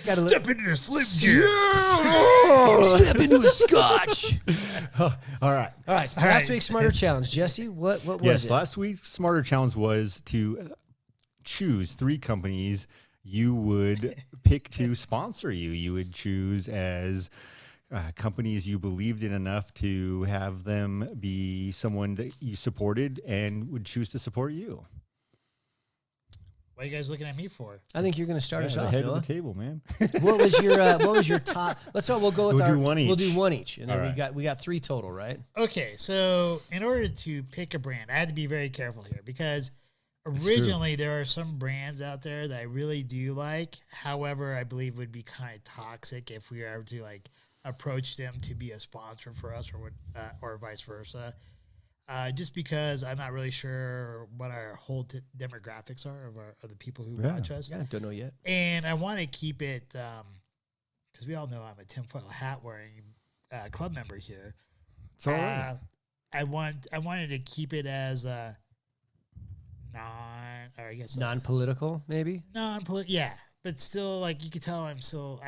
[SPEAKER 3] Got to
[SPEAKER 1] Step into the Slim Jim.
[SPEAKER 3] step into a Scotch.
[SPEAKER 2] All right.
[SPEAKER 3] All right, so
[SPEAKER 1] All
[SPEAKER 3] last
[SPEAKER 1] right.
[SPEAKER 3] week's smarter challenge, Jesse. What was
[SPEAKER 2] Yes,
[SPEAKER 3] it?
[SPEAKER 2] last week's smarter challenge was to choose 3 companies you would pick to sponsor you. You would choose as companies you believed in enough to have them be someone that you supported and would choose to support you.
[SPEAKER 1] What are you guys looking at me for?
[SPEAKER 3] I think you're going to start us
[SPEAKER 2] the
[SPEAKER 3] off,
[SPEAKER 2] head
[SPEAKER 3] Noah.
[SPEAKER 2] of the table, man.
[SPEAKER 3] What was your top? Let's start. We'll go with
[SPEAKER 2] We'll
[SPEAKER 3] our.
[SPEAKER 2] do one
[SPEAKER 3] We'll do
[SPEAKER 2] each.
[SPEAKER 3] one each, and then
[SPEAKER 2] All right.
[SPEAKER 3] we got 3 total, right?
[SPEAKER 1] Okay, so in order to pick a brand, I had to be very careful here because originally there are some brands out there that I really do like. However, I believe would be kind of toxic if we were to approach them to be a sponsor for us, or vice versa. Just because I'm not really sure what our whole demographics are of the people who watch us.
[SPEAKER 3] Yeah, don't know yet.
[SPEAKER 1] And I want to keep it, because we all know I'm a tinfoil hat wearing club member here.
[SPEAKER 2] It's all right.
[SPEAKER 1] I wanted to keep it as
[SPEAKER 3] Non-political, maybe.
[SPEAKER 1] non-political, yeah, but still, you can tell I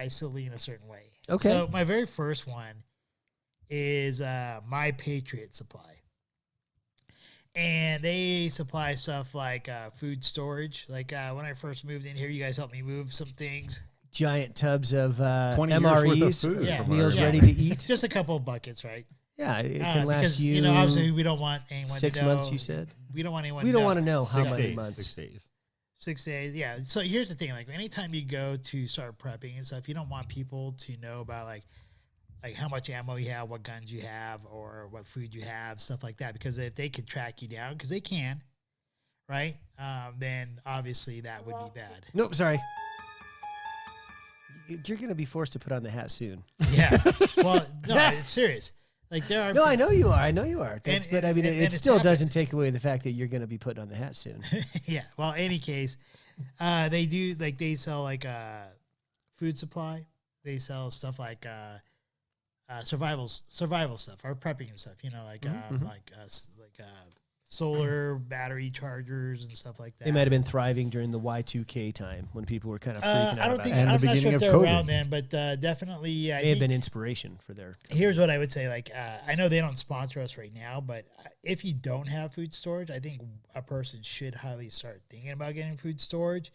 [SPEAKER 1] still lean a certain way.
[SPEAKER 3] Okay.
[SPEAKER 1] So my very first one is My Patriot Supply. And they supply stuff like food storage. When I first moved in here, you guys helped me move some things.
[SPEAKER 3] Giant tubs of
[SPEAKER 2] 20 years worth of
[SPEAKER 3] MREs,
[SPEAKER 2] food
[SPEAKER 1] Yeah.
[SPEAKER 2] from
[SPEAKER 3] meals
[SPEAKER 2] our-
[SPEAKER 3] ready to eat.
[SPEAKER 1] Just a couple of buckets, right?
[SPEAKER 3] Yeah, it can last
[SPEAKER 1] because,
[SPEAKER 3] you.
[SPEAKER 1] obviously we don't want anyone
[SPEAKER 3] 6
[SPEAKER 1] to know.
[SPEAKER 3] months, you said.
[SPEAKER 1] We don't want anyone
[SPEAKER 3] We
[SPEAKER 1] to
[SPEAKER 3] don't
[SPEAKER 1] know.
[SPEAKER 3] want to know how
[SPEAKER 2] 6
[SPEAKER 3] many
[SPEAKER 2] days.
[SPEAKER 3] months.
[SPEAKER 2] 6 days.
[SPEAKER 1] 6 days, yeah. So here's the thing: anytime you go to start prepping and stuff, you don't want people to know about like how much ammo you have, what guns you have, or what food you have, stuff like that. Because if they could track you down, because they can, right? Then obviously that would be bad.
[SPEAKER 3] Nope, sorry. You're going to be forced to put on the hat soon.
[SPEAKER 1] Yeah. Well, no, it's serious. There are.
[SPEAKER 3] No, I know you are. I know you are.
[SPEAKER 1] And-
[SPEAKER 3] But I mean,
[SPEAKER 1] and
[SPEAKER 3] it
[SPEAKER 1] it's
[SPEAKER 3] still
[SPEAKER 1] happened.
[SPEAKER 3] doesn't take away the fact that you're going to be putting on the hat soon.
[SPEAKER 1] Yeah. Well, any case, they do they sell food supply. They sell stuff like survival stuff or prepping and stuff. solar battery chargers and stuff like that.
[SPEAKER 3] They might have been thriving during the Y2K time when people were kind of freaking out.
[SPEAKER 1] I don't
[SPEAKER 3] about
[SPEAKER 1] think
[SPEAKER 3] it.
[SPEAKER 2] And the
[SPEAKER 1] I'm not sure
[SPEAKER 2] beginning
[SPEAKER 1] if
[SPEAKER 2] of
[SPEAKER 1] they're
[SPEAKER 2] COVID.
[SPEAKER 1] around then, but definitely, yeah.
[SPEAKER 3] May have been inspiration for their.
[SPEAKER 1] Here's what I would say. Like, I know they don't sponsor us right now, but if you don't have food storage, I think a person should highly start thinking about getting food storage,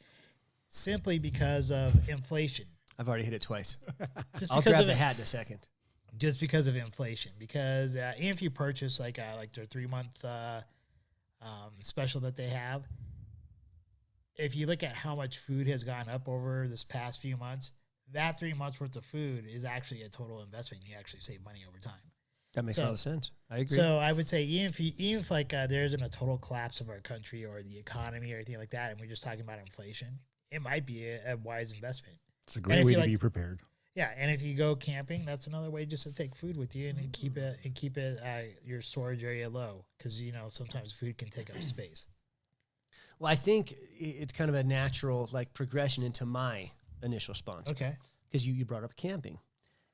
[SPEAKER 1] simply because of inflation.
[SPEAKER 3] I've already hit it twice.
[SPEAKER 1] Just
[SPEAKER 3] I'll
[SPEAKER 1] because
[SPEAKER 3] grab
[SPEAKER 1] of
[SPEAKER 3] the hat in a second.
[SPEAKER 1] Just because of inflation. Because even if you purchase like their 3-month special that they have, if you look at how much food has gone up over this past few months, that 3 months worth of food is actually a total investment. You actually save money over time.
[SPEAKER 3] That makes a lot of sense. I agree.
[SPEAKER 1] So I would say even if like there isn't a total collapse of our country or the economy or anything like that, and we're just talking about inflation, it might be a wise investment.
[SPEAKER 2] It's a great way to be prepared.
[SPEAKER 1] Yeah, and if you go camping, that's another way just to take food with you and keep it your storage area low, because sometimes food can take up space.
[SPEAKER 3] Well, I think it's kind of a natural like progression into my initial sponsor.
[SPEAKER 1] Okay.
[SPEAKER 3] Because you brought up camping.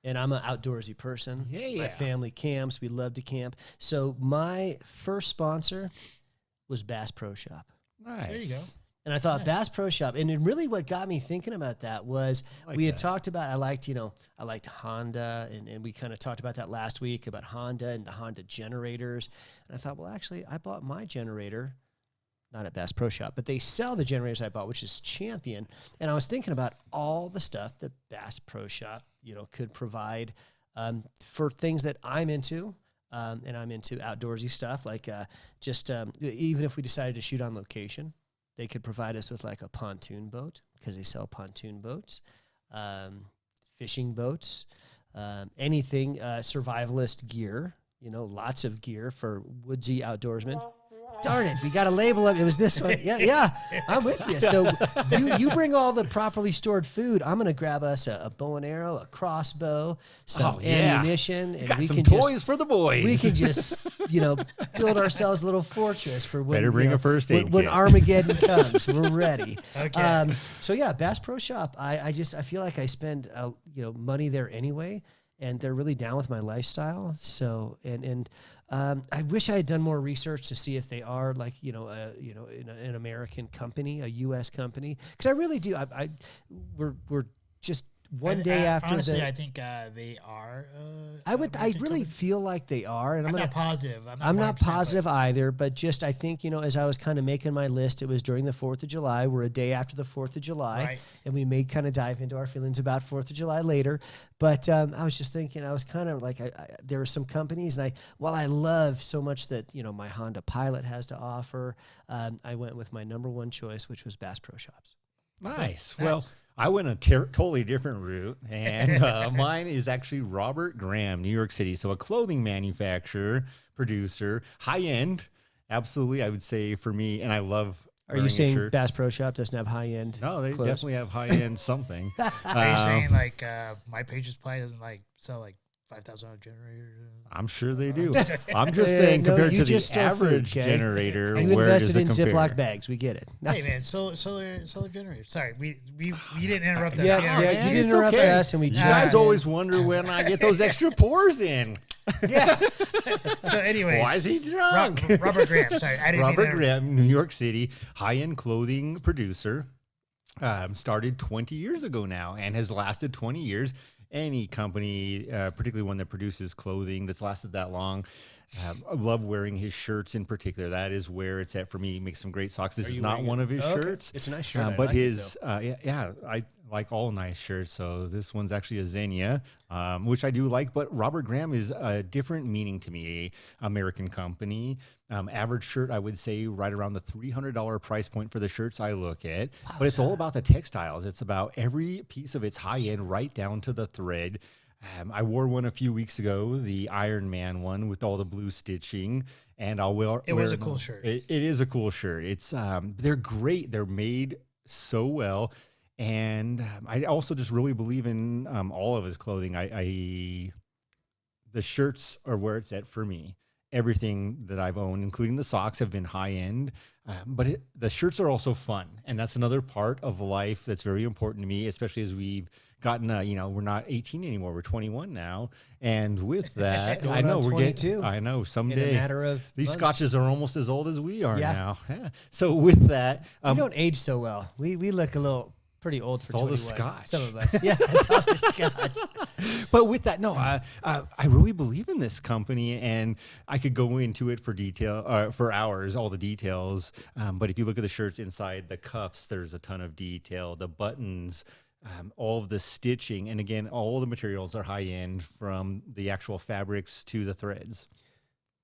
[SPEAKER 3] And I'm an outdoorsy person.
[SPEAKER 2] Yeah.
[SPEAKER 3] My family camps. We love to camp. So my first sponsor was Bass Pro Shop.
[SPEAKER 2] Nice.
[SPEAKER 1] There you go.
[SPEAKER 3] And I thought Bass Pro Shop, and it really what got me thinking about that was we had talked about, I liked Honda, and we kind of talked about that last week about Honda and the Honda generators. And I thought, well, actually, I bought my generator, not at Bass Pro Shop, but they sell the generators I bought, which is Champion. And I was thinking about all the stuff that Bass Pro Shop, could provide for things that I'm into. And I'm into outdoorsy stuff, like even if we decided to shoot on location, they could provide us with like a pontoon boat, because they sell pontoon boats, fishing boats, anything, survivalist gear, lots of gear for woodsy outdoorsmen. Darn it, we got to label it. It was this one. Yeah, I'm with you. So you bring all the properly stored food. I'm going to grab us a bow and arrow, a crossbow, some ammunition. And
[SPEAKER 2] got
[SPEAKER 3] we
[SPEAKER 2] some
[SPEAKER 3] can
[SPEAKER 2] toys for the boys.
[SPEAKER 3] We can just, build ourselves a little fortress for when,
[SPEAKER 2] Better bring a first aid
[SPEAKER 3] when
[SPEAKER 2] kit.
[SPEAKER 3] Armageddon comes. We're ready.
[SPEAKER 1] Okay.
[SPEAKER 3] So yeah, Bass Pro Shop. I feel like I spend money there anyway, and they're really down with my lifestyle. So I wish I had done more research to see if they are like an American company, a U.S. company, because I really do. We're just one day after.
[SPEAKER 1] Honestly, I think they are.
[SPEAKER 3] I really feel like they are, and
[SPEAKER 1] I'm not positive.
[SPEAKER 3] I'm not positive either, but just I think as I was kind of making my list, it was during the 4th of July. We're a day after the 4th of July,
[SPEAKER 1] right.
[SPEAKER 3] And we may kind of dive into our feelings about 4th of July later. But I was just thinking, I was kind of like, there were some companies, and while I love so much that my Honda Pilot has to offer, I went with my number one choice, which was Bass Pro Shops.
[SPEAKER 2] Nice. Well, I went a totally different route, and mine is actually Robert Graham, New York City. So a clothing manufacturer, producer, high-end, absolutely, I would say for me, and I love
[SPEAKER 3] Are you saying
[SPEAKER 2] shirts.
[SPEAKER 3] Bass Pro Shop doesn't have high-end
[SPEAKER 2] No, they
[SPEAKER 3] clothes?
[SPEAKER 2] definitely have high-end something.
[SPEAKER 1] Are you saying like My Patriot Supply doesn't sell like $5,000 generators?
[SPEAKER 2] I'm sure they do. I'm just saying compared to the average generator,
[SPEAKER 3] you
[SPEAKER 2] where does
[SPEAKER 3] invested
[SPEAKER 2] it
[SPEAKER 3] in
[SPEAKER 2] compare?
[SPEAKER 3] Ziploc bags. We get it.
[SPEAKER 1] Hey man, solar generators. Sorry, we didn't interrupt us.
[SPEAKER 3] Yeah,
[SPEAKER 1] again.
[SPEAKER 3] yeah,
[SPEAKER 2] man,
[SPEAKER 3] you didn't
[SPEAKER 2] it's
[SPEAKER 3] interrupt
[SPEAKER 2] okay.
[SPEAKER 3] us, and we
[SPEAKER 2] You
[SPEAKER 3] jumped
[SPEAKER 2] guys
[SPEAKER 3] in.
[SPEAKER 2] always wonder when I get those extra pores in.
[SPEAKER 3] Yeah.
[SPEAKER 1] So anyways,
[SPEAKER 2] Why is he drunk?
[SPEAKER 1] Robert Graham. Sorry, I didn't mean
[SPEAKER 2] Robert
[SPEAKER 1] to-
[SPEAKER 2] Graham, New York City, high-end clothing producer, started 20 years ago now and has lasted 20 years. Any company, particularly one that produces clothing that's lasted that long, I love wearing his shirts in particular. That is where it's at for me. He makes some great socks. This is not one of his shirts.
[SPEAKER 3] It's a nice shirt. I
[SPEAKER 2] But
[SPEAKER 3] like it,
[SPEAKER 2] his, I like all nice shirts. So this one's actually a Xenia, which I do like. But Robert Graham is a different meaning to me. American company. Average shirt, I would say right around the $300 price point for the shirts I look at. But it's all about the textiles. It's about every piece of it's high end, right down to the thread. I wore one a few weeks ago, the Iron Man one with all the blue stitching, and I'll wear.
[SPEAKER 1] It was a cool shirt.
[SPEAKER 2] It is a cool shirt. It's they're great. They're made so well, and I also just really believe in all of his clothing. The shirts are where it's at for me. Everything that I've owned, including the socks, have been high end. But the shirts are also fun. And that's another part of life that's very important to me, especially as we've gotten, we're not 18 anymore. We're 21 now. And with that,
[SPEAKER 3] Going
[SPEAKER 2] I know
[SPEAKER 3] on
[SPEAKER 2] we're
[SPEAKER 3] 22
[SPEAKER 2] getting, I know
[SPEAKER 3] in
[SPEAKER 2] someday
[SPEAKER 3] a matter of
[SPEAKER 2] these
[SPEAKER 3] months.
[SPEAKER 2] scotches are almost as old as we are
[SPEAKER 3] Yeah.
[SPEAKER 2] now. Yeah. So with that,
[SPEAKER 3] We don't age so well. We look a little pretty old for
[SPEAKER 2] it's all
[SPEAKER 3] 21.
[SPEAKER 2] the Scotch.
[SPEAKER 3] Some of us. Yeah, it's all the Scotch.
[SPEAKER 2] But with that, no, I really believe in this company, and I could go into it for hours, all the details. But if you look at the shirts inside, the cuffs, there's a ton of detail. The buttons, all of the stitching, and again, all the materials are high end, from the actual fabrics to the threads.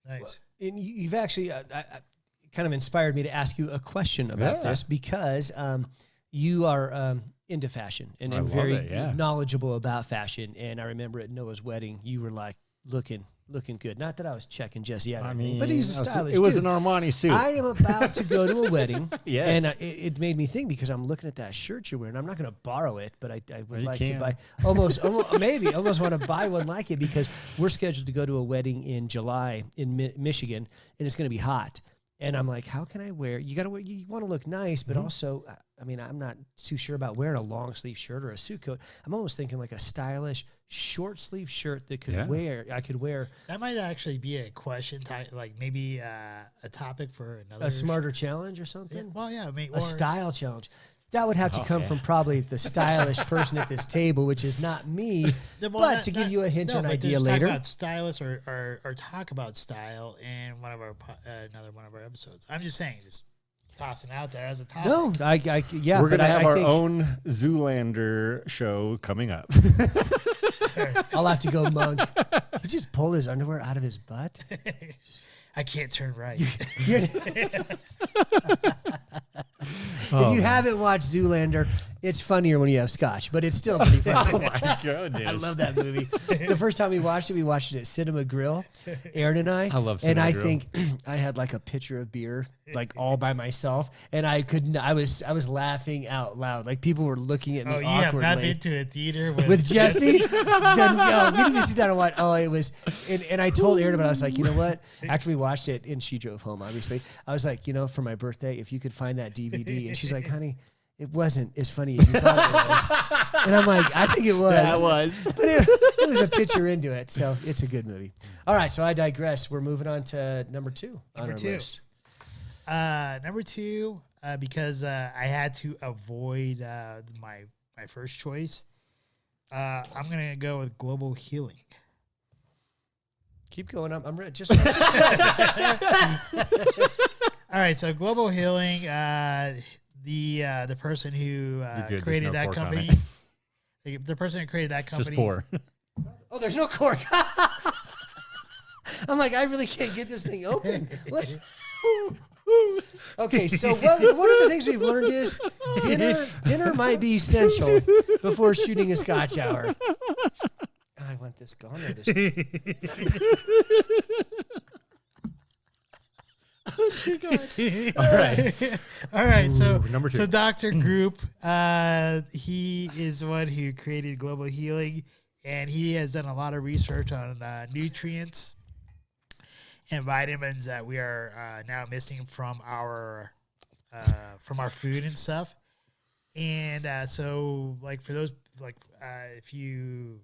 [SPEAKER 1] Nice.
[SPEAKER 3] And you've actually kind of inspired me to ask you a question about this, because you are into fashion and very knowledgeable about fashion. And I remember at Noah's wedding, you were like looking good. Not that I was checking Jesse out, but he's a stylish
[SPEAKER 2] It was
[SPEAKER 3] dude.
[SPEAKER 2] an Armani suit.
[SPEAKER 3] I am about to go to a wedding.
[SPEAKER 2] Yes.
[SPEAKER 3] And it made me think, because I'm looking at that shirt you're wearing. I'm not going to borrow it, but I would
[SPEAKER 2] You
[SPEAKER 3] like
[SPEAKER 2] can.
[SPEAKER 3] to buy almost want to buy one like it, because we're scheduled to go to a wedding in July in Michigan, and it's going to be hot. And I'm like, how can I wear? You got to wear. You want to look nice, but also, I mean, I'm not too sure about wearing a long sleeve shirt or a suit coat. I'm almost thinking like a stylish short sleeve shirt that I could wear.
[SPEAKER 1] That might actually be a question, like maybe a topic for another.
[SPEAKER 3] A smarter challenge or something.
[SPEAKER 1] Yeah, well, yeah, I mean,
[SPEAKER 3] A style challenge. That would have to come from probably the stylish person at this table, which is not me. But to give you a hint or an idea later.
[SPEAKER 1] Talk about stylist or talk about style in one of our another one of our episodes. I'm just saying, just tossing out there as a topic.
[SPEAKER 3] No,
[SPEAKER 2] We're gonna have our own Zoolander show coming up.
[SPEAKER 3] I'll have to go Monk. He just pull his underwear out of his butt.
[SPEAKER 1] I can't turn right.
[SPEAKER 3] If you haven't watched Zoolander, it's funnier when you have scotch, but it's still pretty funny.
[SPEAKER 2] Oh my goodness!
[SPEAKER 3] I love that movie. The first time we watched it at Cinema Grill, Aaron and I.
[SPEAKER 2] I love Cinema Grill.
[SPEAKER 3] And I think I had like a pitcher of beer, like all by myself, and I couldn't. I was laughing out loud. Like people were looking at me
[SPEAKER 1] you
[SPEAKER 3] awkwardly.
[SPEAKER 1] have not been to a theater
[SPEAKER 3] with Jesse? Then we need to sit down and watch. Oh, it was, and I told Erin about it. I was like, you know what? After we watched it, and she drove home, obviously, I was like, for my birthday, if you could find that DVD. And she's like, honey, it wasn't as funny as you thought it was. And I'm like, I think it was.
[SPEAKER 2] That was.
[SPEAKER 3] But it was a picture into it, so it's a good movie. All right, so I digress. We're moving on to number two on our list.
[SPEAKER 1] Number two, because I had to avoid my first choice. I'm gonna go with Global Healing.
[SPEAKER 3] Keep going. I'm ready. Just
[SPEAKER 1] All right, so Global Healing, the person who created that company, the person who created that company.
[SPEAKER 2] Just pour.
[SPEAKER 3] Oh, there's no cork. I'm like, I really can't get this thing open. What? Okay, so one of the things we've learned is dinner might be essential before shooting a Scotch Hour. I want this gone.
[SPEAKER 1] All right. So
[SPEAKER 2] number two.
[SPEAKER 1] So Dr. Group, he is the one who created Global Healing, and he has done a lot of research on nutrients and vitamins that we are now missing from our food and stuff. And so, like, for those, like, if you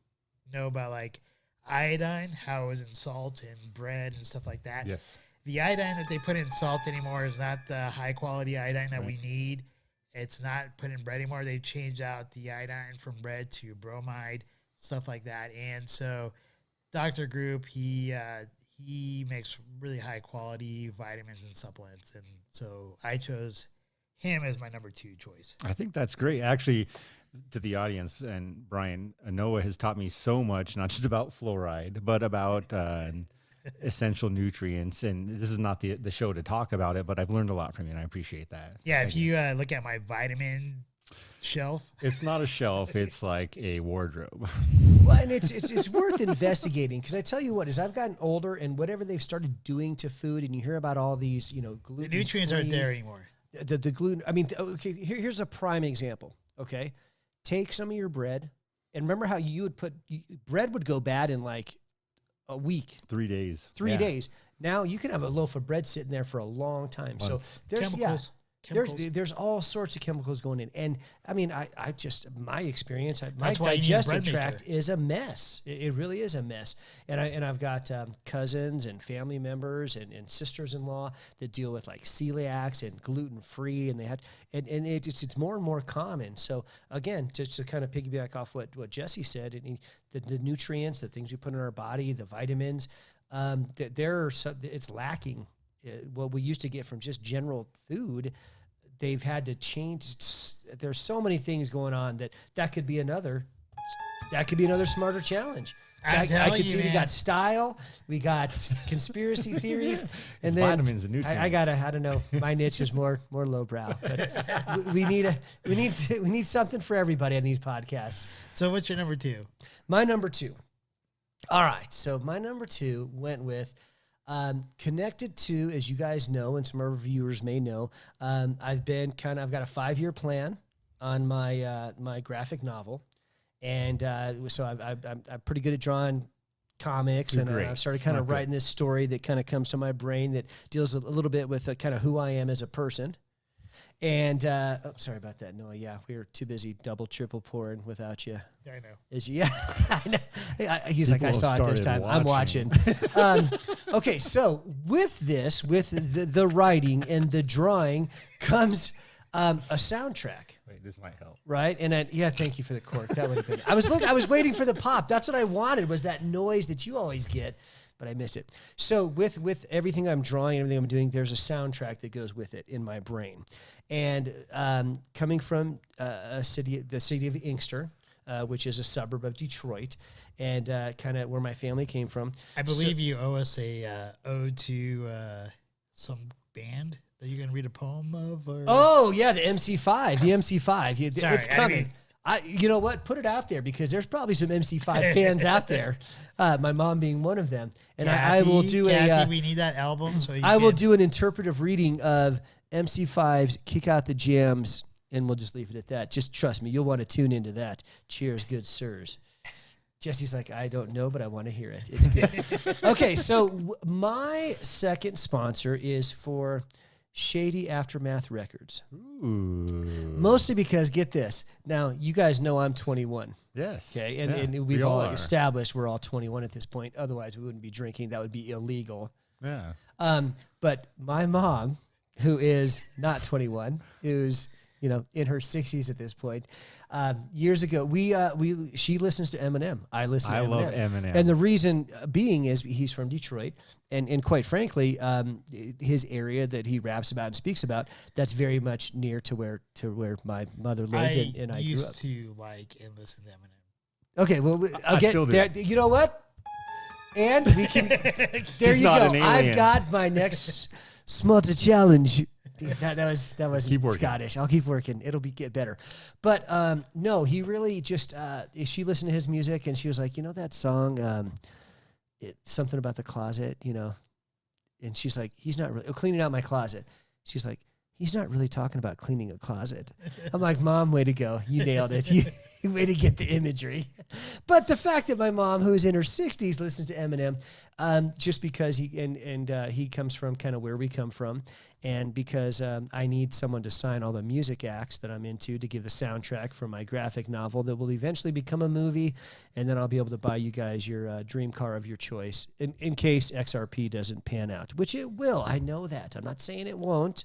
[SPEAKER 1] know about like iodine, how it was in salt and bread and stuff like that.
[SPEAKER 2] Yes.
[SPEAKER 1] The iodine that they put in salt anymore is not the high quality iodine that we need. It's not put in bread anymore. They've changed out the iodine from bread to bromide, stuff like that. And so Dr. Group, he makes really high quality vitamins and supplements. And so I chose him as my number two choice.
[SPEAKER 2] I think that's great. Actually, to the audience, and Brian, Noah has taught me so much, not just about fluoride, but about essential nutrients. And this is not the show to talk about it, but I've learned a lot from you, and I appreciate that.
[SPEAKER 1] Yeah, if you look at my vitamin shelf.
[SPEAKER 2] It's not a shelf. It's like a wardrobe.
[SPEAKER 3] Well, and it's worth investigating, because I tell you what, as I've gotten older and whatever they've started doing to food, and you hear about all these, gluten.
[SPEAKER 1] The nutrients aren't there anymore.
[SPEAKER 3] The gluten. I mean, okay, here's a prime example. Okay, take some of your bread, and remember how you would bread would go bad in like a week.
[SPEAKER 2] 3 days.
[SPEAKER 3] 3 days. Now you can have a loaf of bread sitting there for a long time.
[SPEAKER 2] Months.
[SPEAKER 3] So there's
[SPEAKER 1] chemicals.
[SPEAKER 3] There's all sorts of chemicals going in. And I mean, I just, my experience, my
[SPEAKER 1] That's why you need a
[SPEAKER 3] digestive
[SPEAKER 1] bread
[SPEAKER 3] tract
[SPEAKER 1] maker.
[SPEAKER 3] is a mess. It really is a mess. And I've got cousins and family members and sisters-in-law that deal with like celiacs and gluten-free, and it's more and more common. So again, just to kind of piggyback off what Jesse said, the nutrients, the things we put in our body, the vitamins, it's lacking. What we used to get from just general food, they've had to change. There's so many things going on that could be another smarter challenge. I could see we got style, we got conspiracy theories, and then
[SPEAKER 2] vitamins and nutrients.
[SPEAKER 3] I don't know. My niche is more lowbrow, but we need something for everybody on these podcasts.
[SPEAKER 1] So what's your number 2?
[SPEAKER 3] My number 2. All right. So my number 2 went with connected to, as you guys know, and some of our viewers may know, I've got a 5-year plan on my graphic novel. And so I'm pretty good at drawing comics, and I've started kind of writing this story that kind of comes to my brain that deals with a little bit with kind of who I am as a person. And sorry about that, Noah. Yeah, we were too busy triple pouring without you.
[SPEAKER 1] Yeah, I know.
[SPEAKER 3] Yeah, I know. He's
[SPEAKER 2] People
[SPEAKER 3] like, I saw it this time. I'm watching. Okay, so with the writing and the drawing comes a soundtrack.
[SPEAKER 2] Wait, this might help.
[SPEAKER 3] Right, and thank you for the cork. That would have been. I was waiting for the pop. That's what I wanted, was that noise that you always get, but I missed it. So with everything I'm drawing, everything I'm doing, there's a soundtrack that goes with it in my brain, and coming from the city of Inkster, which is a suburb of Detroit, and kind of where my family came from.
[SPEAKER 1] I believe you owe us a ode to some band that you're going to read a poem of? Or?
[SPEAKER 3] Oh, yeah, the MC5. The MC5.
[SPEAKER 1] Sorry,
[SPEAKER 3] it's coming. You know what? Put it out there, because there's probably some MC5 fans out there, my mom being one of them. And
[SPEAKER 1] Kathy,
[SPEAKER 3] I will do
[SPEAKER 1] we need that album. So
[SPEAKER 3] I will do an interpretive reading of MC5's Kick Out the Jams, and we'll just leave it at that. Just trust me, you'll want to tune into that. Cheers, good sirs. Jesse's like, I don't know, but I want to hear it. It's good. Okay, so my second sponsor is for Shady Aftermath Records.
[SPEAKER 2] Ooh.
[SPEAKER 3] Mostly because, get this. Now, you guys know I'm 21.
[SPEAKER 2] Yes.
[SPEAKER 3] Okay, and we've all established we're all 21 at this point. Otherwise, we wouldn't be drinking. That would be illegal.
[SPEAKER 2] Yeah.
[SPEAKER 3] But my mom, who is not 21, who's in her 60s at this point, years ago, she listens to Eminem. I listen to Eminem. I love Eminem. And the reason being is he's from Detroit. And quite frankly, his area that he raps about and speaks about, that's very much near to where my mother lived and I grew up.
[SPEAKER 1] I used to like and listen to Eminem.
[SPEAKER 3] Okay, well,
[SPEAKER 2] I still do.
[SPEAKER 3] There. You know what? And we can. There you go. I've got my next Smalta challenge. That was Scottish. I'll keep working. It'll get better. But no, he really just. She listened to his music and she was like, that song. It's something about the closet, and she's like, he's not really cleaning out my closet. She's like, he's not really talking about cleaning a closet. I'm like, Mom, way to go. You nailed it. You way to get the imagery. But the fact that my mom, who is in her 60s, listens to Eminem, just because he comes from kind of where we come from, and because I need someone to sign all the music acts that I'm into to give the soundtrack for my graphic novel that will eventually become a movie, and then I'll be able to buy you guys your dream car of your choice in case XRP doesn't pan out, which it will. I know that. I'm not saying it won't.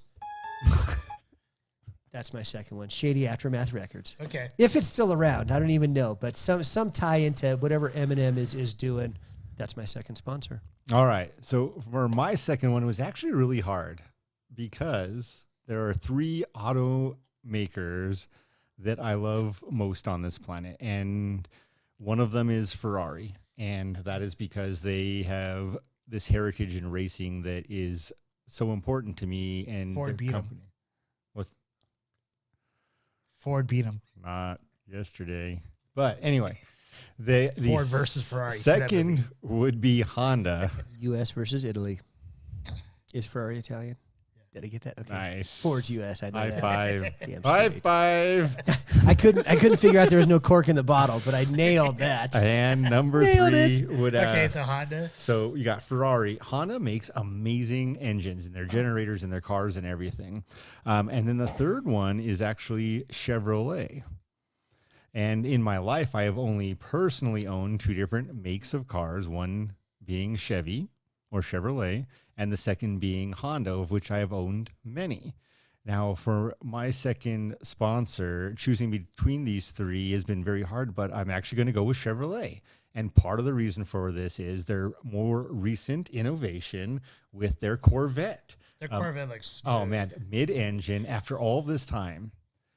[SPEAKER 3] That's my second one, Shady Aftermath Records.
[SPEAKER 1] Okay.
[SPEAKER 3] If it's still around, I don't even know, but some tie into whatever Eminem is doing. That's my second sponsor.
[SPEAKER 2] All right. So for my second one, it was actually really hard because there are 3 automakers that I love most on this planet, and one of them is Ferrari, and that is because they have this heritage in racing that is so important to me and
[SPEAKER 1] Ford
[SPEAKER 2] the
[SPEAKER 1] beat
[SPEAKER 2] company.
[SPEAKER 1] Ford beat him.
[SPEAKER 2] Not yesterday. But anyway,
[SPEAKER 1] Ford versus Ferrari.
[SPEAKER 2] Second would be Honda.
[SPEAKER 3] U.S. versus Italy. Is Ferrari Italian? Did I get that? Okay.
[SPEAKER 2] Nice.
[SPEAKER 3] Ford's US. I know
[SPEAKER 2] High
[SPEAKER 3] that.
[SPEAKER 2] five.
[SPEAKER 3] Damn
[SPEAKER 2] High
[SPEAKER 3] straight.
[SPEAKER 2] five.
[SPEAKER 3] I couldn't figure out there was no cork in the bottle, but I nailed that.
[SPEAKER 2] And number
[SPEAKER 3] Nailed
[SPEAKER 2] 3
[SPEAKER 3] it.
[SPEAKER 2] would.
[SPEAKER 1] Okay, so Honda.
[SPEAKER 2] So you got Ferrari. Honda makes amazing engines in their generators and their cars and everything. And then the third one is actually Chevrolet. And in my life, I have only personally owned 2 different makes of cars, one being Chevy or Chevrolet, and the second being Honda, of which I have owned many. Now, for my second sponsor, choosing between these 3 has been very hard, but I'm actually going to go with Chevrolet. And part of the reason for this is their more recent innovation with their Corvette.
[SPEAKER 1] Their Corvette looks
[SPEAKER 2] Oh,
[SPEAKER 1] smooth.
[SPEAKER 2] man, mid-engine, after all of this time,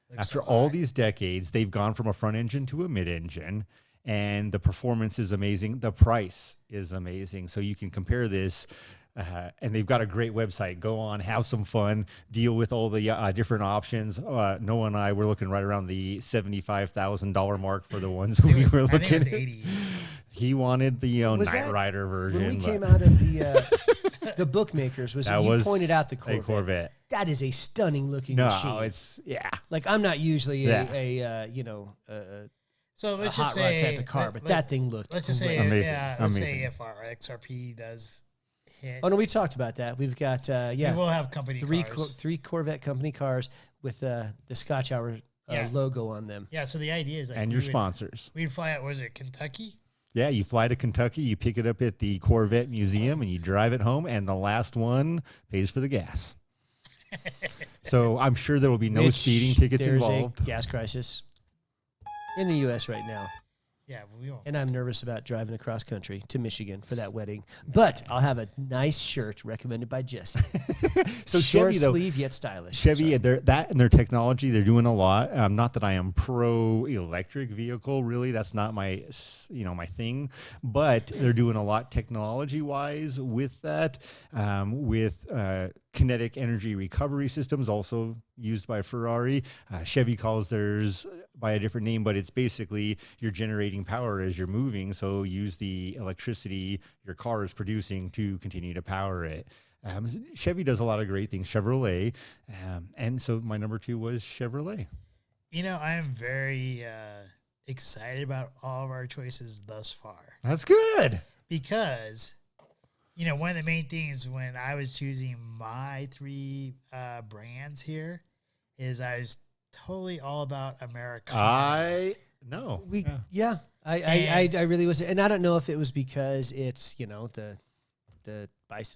[SPEAKER 1] Looks
[SPEAKER 2] after
[SPEAKER 1] so
[SPEAKER 2] all
[SPEAKER 1] high.
[SPEAKER 2] these decades, they've gone from a front engine to a mid-engine, and the performance is amazing. The price is amazing. So you can compare this, and they've got a great website. Go on, have some fun, deal with all the different options. Noah and I were looking right around the $75,000 mark for the ones we were
[SPEAKER 1] I think it
[SPEAKER 2] looking
[SPEAKER 1] was
[SPEAKER 2] at.
[SPEAKER 1] 80.
[SPEAKER 2] He wanted the
[SPEAKER 3] Was
[SPEAKER 2] Knight
[SPEAKER 3] that
[SPEAKER 2] Rider version.
[SPEAKER 3] When we
[SPEAKER 2] but
[SPEAKER 3] came out of the bookmakers,
[SPEAKER 2] that
[SPEAKER 3] you
[SPEAKER 2] was
[SPEAKER 3] pointed out the
[SPEAKER 2] a
[SPEAKER 3] Corvette.
[SPEAKER 2] Corvette.
[SPEAKER 3] That is a stunning looking
[SPEAKER 2] No,
[SPEAKER 3] machine.
[SPEAKER 2] it's, yeah.
[SPEAKER 3] Like I'm not usually
[SPEAKER 2] Yeah.
[SPEAKER 3] a
[SPEAKER 1] So
[SPEAKER 3] a
[SPEAKER 1] let's
[SPEAKER 3] hot
[SPEAKER 1] just
[SPEAKER 3] rod
[SPEAKER 1] say
[SPEAKER 3] type of car, but that thing looked
[SPEAKER 1] Let's just say,
[SPEAKER 3] great.
[SPEAKER 2] Amazing.
[SPEAKER 1] let's say
[SPEAKER 2] Amazing.
[SPEAKER 1] if our XRP does hit,
[SPEAKER 3] Oh no, we talked about that. We've got
[SPEAKER 1] we will have company cars.
[SPEAKER 3] three Corvette company cars with the Scotch Hour
[SPEAKER 1] Yeah.
[SPEAKER 3] logo on them.
[SPEAKER 1] Yeah, so the idea is like
[SPEAKER 2] And
[SPEAKER 1] we
[SPEAKER 2] your
[SPEAKER 1] would-
[SPEAKER 2] sponsors.
[SPEAKER 1] We'd fly out. Was it Kentucky?
[SPEAKER 2] Yeah, you fly to Kentucky, you pick it up at the Corvette Museum, and you drive it home, and the last one pays for the gas. So I'm sure there will be no
[SPEAKER 3] Which
[SPEAKER 2] speeding tickets
[SPEAKER 3] there's
[SPEAKER 2] involved.
[SPEAKER 3] a gas crisis in the U.S. right now,
[SPEAKER 1] Yeah, we won't.
[SPEAKER 3] and I'm nervous about driving across country to Michigan for that wedding. But I'll have a nice shirt recommended by Jesse.
[SPEAKER 2] So
[SPEAKER 3] Short
[SPEAKER 2] Chevy, though,
[SPEAKER 3] sleeve yet stylish.
[SPEAKER 2] Chevy,
[SPEAKER 3] Sorry.
[SPEAKER 2] that and their technology, they're doing a lot. Not that I am pro electric vehicle, really. That's not my, my thing. But they're doing a lot technology wise with that, with kinetic energy recovery systems, also used by Ferrari. Chevy calls theirs by a different name, but it's basically you're generating power as you're moving. So use the electricity your car is producing to continue to power it. Chevy does a lot of great things. Chevrolet, and so my number 2 was Chevrolet.
[SPEAKER 1] I am very excited about all of our choices thus far
[SPEAKER 2] That's good.
[SPEAKER 1] because, one of the main things when I was choosing my 3 brands here is I was totally all about America.
[SPEAKER 2] I know.
[SPEAKER 3] I really was, and I don't know if it was because it's the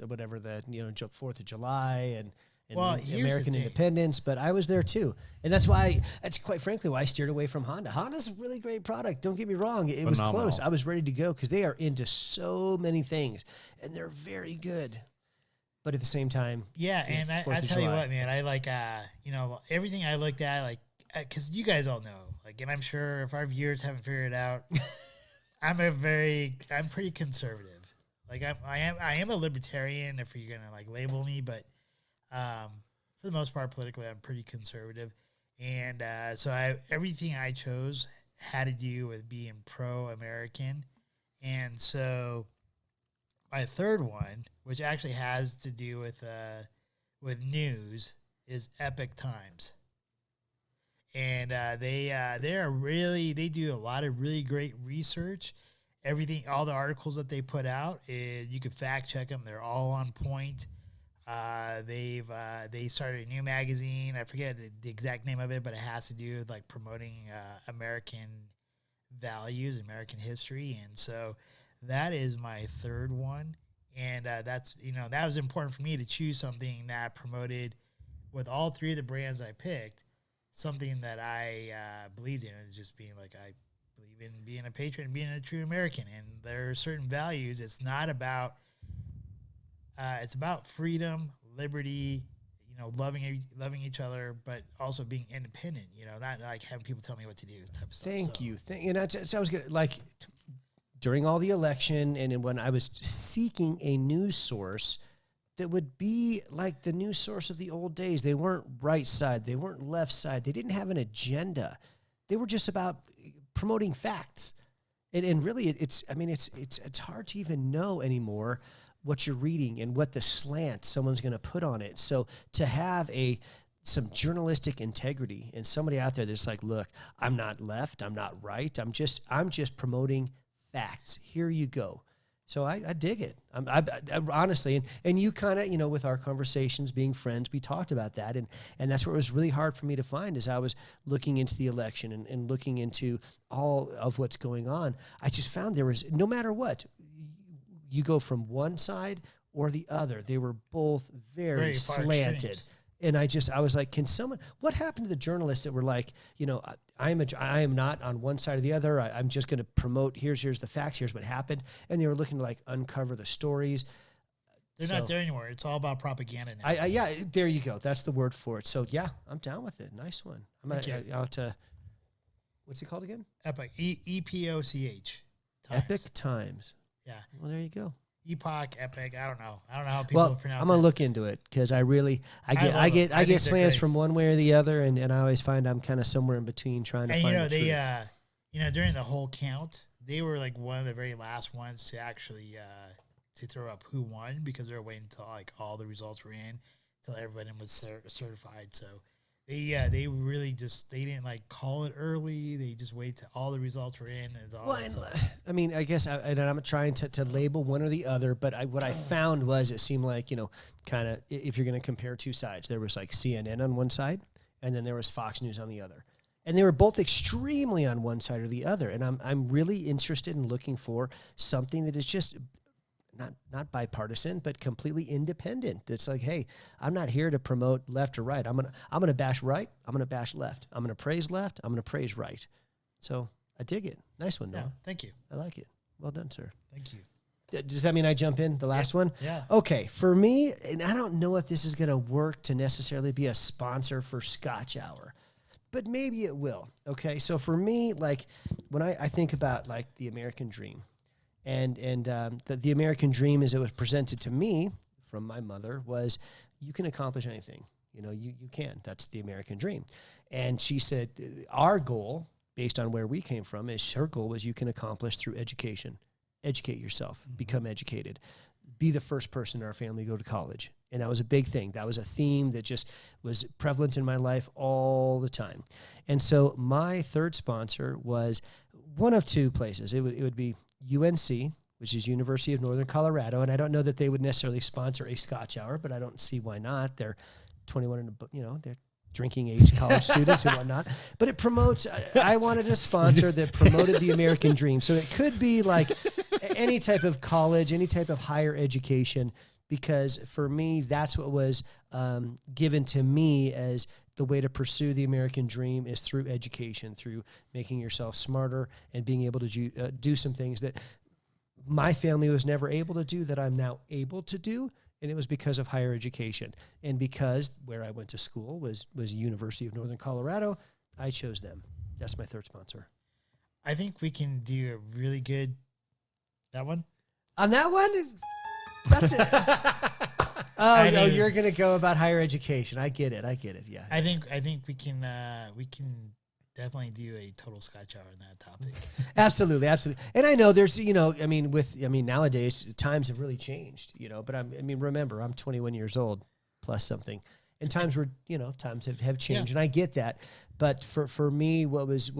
[SPEAKER 3] whatever the 4th of July and
[SPEAKER 1] Well,
[SPEAKER 3] the
[SPEAKER 1] here's the
[SPEAKER 3] American
[SPEAKER 1] thing.
[SPEAKER 3] independence, but I was there too, and that's quite frankly why I steered away from Honda. Honda's a really great product. Don't get me wrong; it was
[SPEAKER 2] Phenomenal.
[SPEAKER 3] close. I was ready to go because they are into so many things, and they're very good. But at the same time,
[SPEAKER 1] Yeah, and I
[SPEAKER 3] 4th of
[SPEAKER 1] tell you
[SPEAKER 3] July.
[SPEAKER 1] what, man, I like, everything I looked at, like, because you guys all know, like, and I'm sure if our viewers haven't figured it out, I'm pretty conservative. Like, I am a libertarian if you're gonna like label me, but for the most part, politically, I'm pretty conservative, and so everything I chose had to do with being pro-American, and so my third one, which actually has to do with news, is Epic Times, and they do a lot of really great research. Everything, all the articles that they put out, you can fact check them. They're all on point. They started a new magazine. I forget the exact name of it, but it has to do with like promoting American values, American history, and so that is my third one. And that's that was important for me to choose something that promoted, with all 3 of the brands I picked, something that I believed in. It's just being like, I believe in being a patriot and being a true American, and there are certain values. It's not about it's about freedom, liberty, loving each other, but also being independent, not like having people tell me what to do type of stuff.
[SPEAKER 3] Thank
[SPEAKER 1] So,
[SPEAKER 3] you. So I was gonna during all the election and when I was seeking a news source that would be like the news source of the old days. They weren't right side. They weren't left side. They didn't have an agenda. They were just about promoting facts. And really it's hard to even know anymore what you're reading and what the slant someone's going to put on it. So to have some journalistic integrity and somebody out there that's like, look, I'm not left, I'm not right, I'm just promoting facts. Here you go. So I dig it. I honestly, and you kind of, with our conversations, being friends, we talked about that. And that's what was really hard for me to find as I was looking into the election and looking into all of what's going on. I just found there was, no matter what, you go from one side or the other, they were both very slanted. Extremes. And I was like, what happened to the journalists that were like, I am not on one side or the other. I'm just going to promote, here's the facts, here's what happened. And they were looking to like uncover the stories.
[SPEAKER 1] They're not there anymore. It's all about propaganda now.
[SPEAKER 3] Yeah, there you go. That's the word for it. So yeah, I'm down with it. Nice one. I'll have to, what's it called again?
[SPEAKER 1] Epoch. EPOCH.
[SPEAKER 3] Epic Times.
[SPEAKER 1] Yeah.
[SPEAKER 3] Well, there you go.
[SPEAKER 1] Epoch, Epic. I don't know how people pronounce it.
[SPEAKER 3] I'm gonna look into it because I get slants from one way or the other, and I always find I'm kind of somewhere in between trying to find the truth.
[SPEAKER 1] During the whole count, they were like one of the very last ones to actually to throw up who won, because they were waiting until like all the results were in, until everybody was certified. So they really they didn't like call it early. They just waited till all the results were in.
[SPEAKER 3] I mean, I guess I'm trying to label one or the other, but what I found was it seemed like, kind of, if you're going to compare two sides, there was like CNN on one side, and then there was Fox News on the other. And they were both extremely on one side or the other. And I'm really interested in looking for something that is just not bipartisan, but completely independent. That's like, hey, I'm not here to promote left or right. I'm gonna bash right. I'm gonna bash left. I'm gonna praise left. I'm gonna praise right. So I dig it. Nice one, Noah.
[SPEAKER 1] Yeah, thank you.
[SPEAKER 3] I like it. Well done, sir.
[SPEAKER 1] Thank you.
[SPEAKER 3] Does that mean I jump in the last one?
[SPEAKER 1] Yeah.
[SPEAKER 3] Okay. For me, and I don't know if this is gonna work to necessarily be a sponsor for Scotch Hour, but maybe it will. Okay. So for me, like when I think about like the American dream. And the American dream, as it was presented to me from my mother, was you can accomplish anything. You can. That's the American dream. And she said our goal, based on where we came from, is her goal was you can accomplish through education. Educate yourself. Become educated. Be the first person in our family to go to college. And that was a big thing. That was a theme that just was prevalent in my life all the time. And so my third sponsor was one of two places. It would be UNC, which is University of Northern Colorado, and I don't know that they would necessarily sponsor a Scotch Hour, but I don't see why not. They're 21 and they're drinking age college students and whatnot. But it promotes. I wanted a sponsor that promoted the American dream, so it could be like any type of college, any type of higher education, because for me, that's what was given to me as the way to pursue the American dream is through education, through making yourself smarter and being able to do some things that my family was never able to do that I'm now able to do. And it was because of higher education. And because where I went to school was University of Northern Colorado, I chose them. That's my third sponsor.
[SPEAKER 1] I think we can do a really good, that one?
[SPEAKER 3] On that one? That's it. You're going to go about higher education. I get it. Yeah.
[SPEAKER 1] I think we can definitely do a total Scotch Hour on that topic.
[SPEAKER 3] Absolutely. And I know there's, nowadays times have really changed, but remember, I'm 21 years old plus something, and times have changed, and I get that. But for me, what was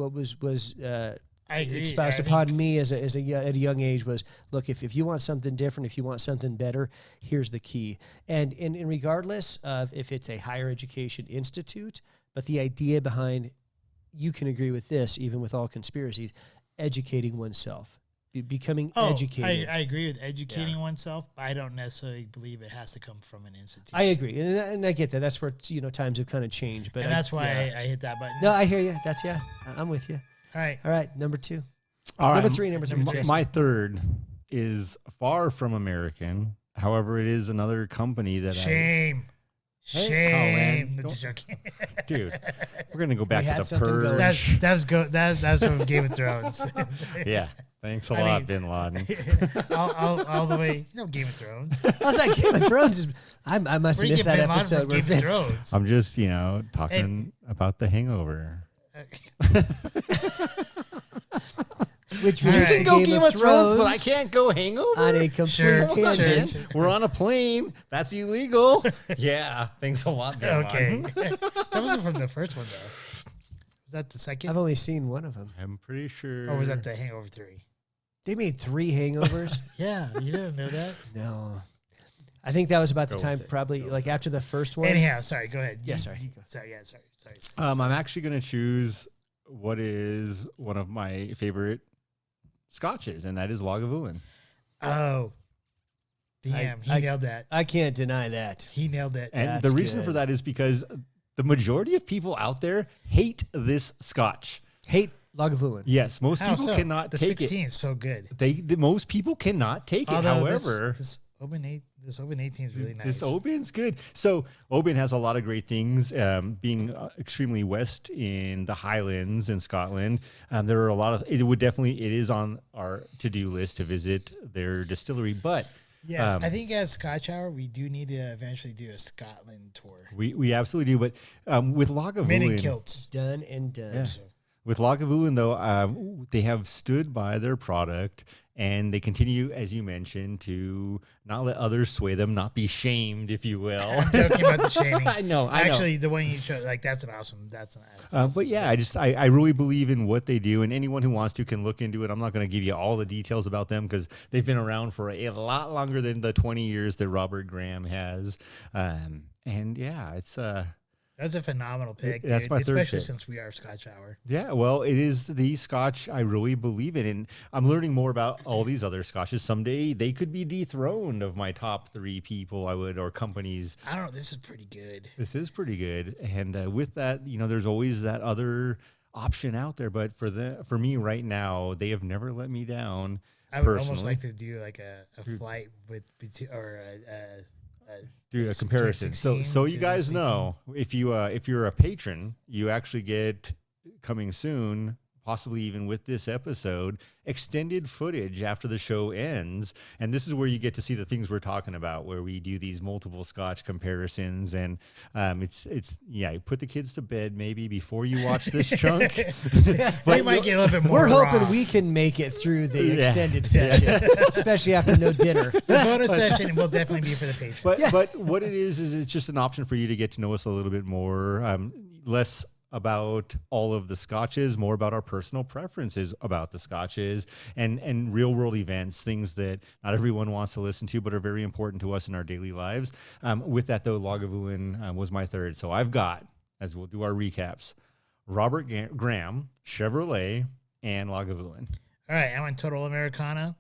[SPEAKER 1] I agree.
[SPEAKER 3] Espoused upon me at a young age was, look, if you want something different, if you want something better, here's the key. And regardless of if it's a higher education institute, but the idea behind, you can agree with this, even with all conspiracies, educating oneself, becoming educated.
[SPEAKER 1] I agree with educating oneself, but I don't necessarily believe it has to come from an institute.
[SPEAKER 3] I agree, and I get that. That's where times have kind of changed, but
[SPEAKER 1] that's why I hit that button.
[SPEAKER 3] No, I hear you. I'm with you.
[SPEAKER 1] All
[SPEAKER 3] right. Number two.
[SPEAKER 2] Number
[SPEAKER 3] three.
[SPEAKER 2] My third is far from American. However, it is another company that
[SPEAKER 1] Shame. Just joking.
[SPEAKER 2] Dude, we're gonna go back to the Purge.
[SPEAKER 1] That's from Game of Thrones.
[SPEAKER 2] Yeah. Thanks a lot, Bin Laden.
[SPEAKER 1] all the way. Game of Thrones.
[SPEAKER 3] I was like, Game of Thrones. I must have missed that episode.
[SPEAKER 1] Game of Thrones.
[SPEAKER 2] I'm just, talking about The Hangover.
[SPEAKER 3] Which
[SPEAKER 1] You
[SPEAKER 3] means
[SPEAKER 1] can
[SPEAKER 3] the Game of Thrones,
[SPEAKER 2] but I can't go Hangover.
[SPEAKER 3] on a complete
[SPEAKER 1] Sure,
[SPEAKER 3] tangent.
[SPEAKER 1] sure.
[SPEAKER 2] We're on a plane. That's illegal. Yeah, thanks a lot. Going
[SPEAKER 1] Okay.
[SPEAKER 2] on.
[SPEAKER 1] That wasn't from the first one, though. Was that the second?
[SPEAKER 3] I've only seen one of them.
[SPEAKER 2] I'm pretty sure.
[SPEAKER 1] Or was that the Hangover 3?
[SPEAKER 3] They made 3 hangovers.
[SPEAKER 1] Yeah, you didn't know that?
[SPEAKER 3] No. I think that was about the
[SPEAKER 2] Go
[SPEAKER 3] time,
[SPEAKER 2] with it.
[SPEAKER 3] probably like after the first one.
[SPEAKER 1] Anyhow, sorry, go ahead.
[SPEAKER 3] Yeah, sorry.
[SPEAKER 1] Sorry, sorry.
[SPEAKER 2] I'm actually going to choose what is one of my favorite scotches, and that is Lagavulin.
[SPEAKER 1] Oh. Damn, he nailed that.
[SPEAKER 3] I can't deny that.
[SPEAKER 1] He nailed that.
[SPEAKER 2] And
[SPEAKER 3] That's
[SPEAKER 2] the reason
[SPEAKER 3] good.
[SPEAKER 2] for that is because the majority of people out there hate this scotch.
[SPEAKER 3] Hate Lagavulin.
[SPEAKER 2] Yes, most
[SPEAKER 1] How
[SPEAKER 2] people
[SPEAKER 1] so?
[SPEAKER 2] cannot
[SPEAKER 1] the
[SPEAKER 2] take
[SPEAKER 1] 16 is so good.
[SPEAKER 2] it. Most people cannot take it.
[SPEAKER 1] Although
[SPEAKER 2] However,
[SPEAKER 1] this Oban 18 is really nice.
[SPEAKER 2] this Oban's good. So Oban has a lot of great things. Being extremely west in the Highlands in Scotland, there are a lot of. It is on our to-do list to visit their distillery. But
[SPEAKER 1] Yes, I think as Scotch Hour, we do need to eventually do a Scotland tour.
[SPEAKER 2] we absolutely do. But with Lagavulin,
[SPEAKER 1] Men in kilts.
[SPEAKER 3] Done and done.
[SPEAKER 2] Yeah.
[SPEAKER 1] So,
[SPEAKER 2] with Lagavulin, though, they have stood by their product, and they continue, as you mentioned, to not let others sway them, not be shamed, if you will.
[SPEAKER 1] I'm joking about the shaming.
[SPEAKER 2] I know.
[SPEAKER 1] Actually, the one you showed, like, that's an awesome.
[SPEAKER 2] But yeah, I really believe in what they do, and anyone who wants to can look into it. I'm not going to give you all the details about them because they've been around for a lot longer than the 20 years that Robert Graham has. And yeah, it's
[SPEAKER 1] That's a phenomenal pick.
[SPEAKER 2] That's
[SPEAKER 1] dude,
[SPEAKER 2] my third
[SPEAKER 1] especially
[SPEAKER 2] pick.
[SPEAKER 1] since we are Scotch Hour.
[SPEAKER 2] Yeah, well, it is the scotch I really believe in, and I'm learning more about all these other scotches. Someday they could be dethroned of my top 3 people or companies.
[SPEAKER 1] I don't know. This is pretty good.
[SPEAKER 2] This is pretty good, and with that, there's always that other option out there. But for me right now, they have never let me down.
[SPEAKER 1] I would
[SPEAKER 2] personally.
[SPEAKER 1] almost like to do like a flight with
[SPEAKER 2] Do a comparison. So
[SPEAKER 1] 16
[SPEAKER 2] you
[SPEAKER 1] to
[SPEAKER 2] guys
[SPEAKER 1] 18.
[SPEAKER 2] know, if you're a patron, you actually get coming soon, possibly even with this episode, extended footage after the show ends. And this is where you get to see the things we're talking about, where we do these multiple scotch comparisons. And you put the kids to bed maybe before you watch this chunk.
[SPEAKER 1] They might get a little bit more.
[SPEAKER 3] We're hoping
[SPEAKER 1] raw.
[SPEAKER 3] we can make it through the
[SPEAKER 2] Yeah.
[SPEAKER 3] extended session, especially after no dinner.
[SPEAKER 1] The bonus session will definitely be for the patrons.
[SPEAKER 2] But what it is it's just an option for you to get to know us a little bit more, less about all of the scotches, more about our personal preferences about the scotches and real world events, things that not everyone wants to listen to, but are very important to us in our daily lives. With that though, Lagavulin was my third. So I've got, as we'll do our recaps, Robert Graham, Chevrolet, and Lagavulin.
[SPEAKER 1] All right, I went Total Americana.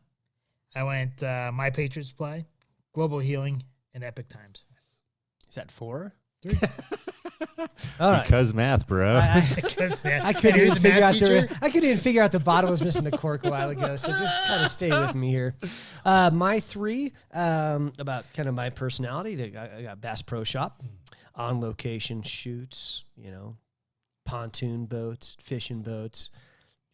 [SPEAKER 1] I went My Patriot Supply, Global Healing, and Epic Times.
[SPEAKER 3] Is that 4?
[SPEAKER 1] 3.
[SPEAKER 3] All right.
[SPEAKER 2] Because math, bro.
[SPEAKER 1] Because, man,
[SPEAKER 3] I couldn't
[SPEAKER 1] and
[SPEAKER 3] even
[SPEAKER 1] who's
[SPEAKER 3] figure out
[SPEAKER 1] teacher?
[SPEAKER 3] I couldn't even figure out the bottle was missing a cork a while ago. So just kind of stay with me here. My 3 about kind of my personality. I got Bass Pro Shop, on location shoots. Pontoon boats, fishing boats.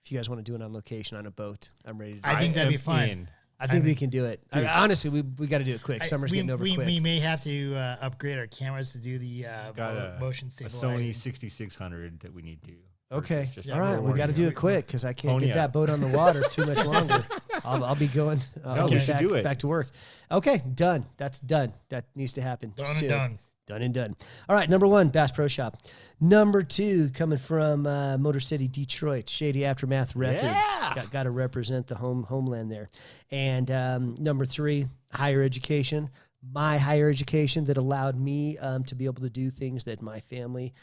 [SPEAKER 3] If you guys want to do it on location on a boat, I'm ready to do
[SPEAKER 1] I
[SPEAKER 3] it.
[SPEAKER 1] think that'd be
[SPEAKER 2] am
[SPEAKER 1] fun.
[SPEAKER 2] in.
[SPEAKER 3] I think we
[SPEAKER 1] mean,
[SPEAKER 3] can do it. Honestly, we got to do it quick. Summer's getting over quick.
[SPEAKER 1] We may have to upgrade our cameras to do the
[SPEAKER 2] Got
[SPEAKER 1] motion
[SPEAKER 2] a
[SPEAKER 1] stabilizing.
[SPEAKER 2] Sony 6600 that we need to.
[SPEAKER 3] Okay.
[SPEAKER 2] purchase. Just
[SPEAKER 3] All right. We got to do it quick because I can't
[SPEAKER 2] Pony
[SPEAKER 3] get that
[SPEAKER 2] up.
[SPEAKER 3] boat on the water too much longer. I'll be going. I'll
[SPEAKER 2] we
[SPEAKER 3] be
[SPEAKER 2] should do it.
[SPEAKER 3] back to work. Okay. Done. That's done. That needs to happen.
[SPEAKER 1] Done
[SPEAKER 3] soon.
[SPEAKER 1] and done.
[SPEAKER 3] Done and done. All right. Number 1, Bass Pro Shop. Number 2, coming from Motor City, Detroit, Shady Aftermath Records.
[SPEAKER 2] Yeah.
[SPEAKER 3] Got to represent the homeland there. And number 3, higher education. My higher education that allowed me to be able to do things that my family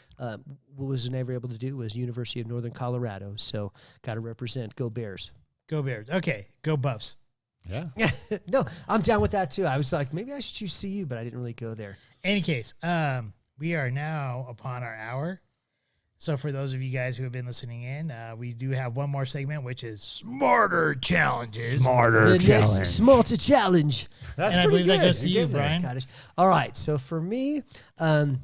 [SPEAKER 3] was never able to do was University of Northern Colorado. So got to represent. Go Bears.
[SPEAKER 1] Go Bears. Okay, go Buffs.
[SPEAKER 2] Yeah.
[SPEAKER 3] No, I'm down with that too. I was like, maybe I should choose CU, but I didn't really go there.
[SPEAKER 1] Any case, we are now upon our hour. So for those of you guys who have been listening in, we do have one more segment, which is Smarter Challenges.
[SPEAKER 3] The next Smalta Challenge.
[SPEAKER 2] That's
[SPEAKER 1] And I
[SPEAKER 2] pretty
[SPEAKER 1] believe that
[SPEAKER 2] good.
[SPEAKER 1] goes to
[SPEAKER 2] You're
[SPEAKER 1] you,
[SPEAKER 2] getting there.
[SPEAKER 1] Brian.
[SPEAKER 3] Scottish. All right. So for me,
[SPEAKER 2] Write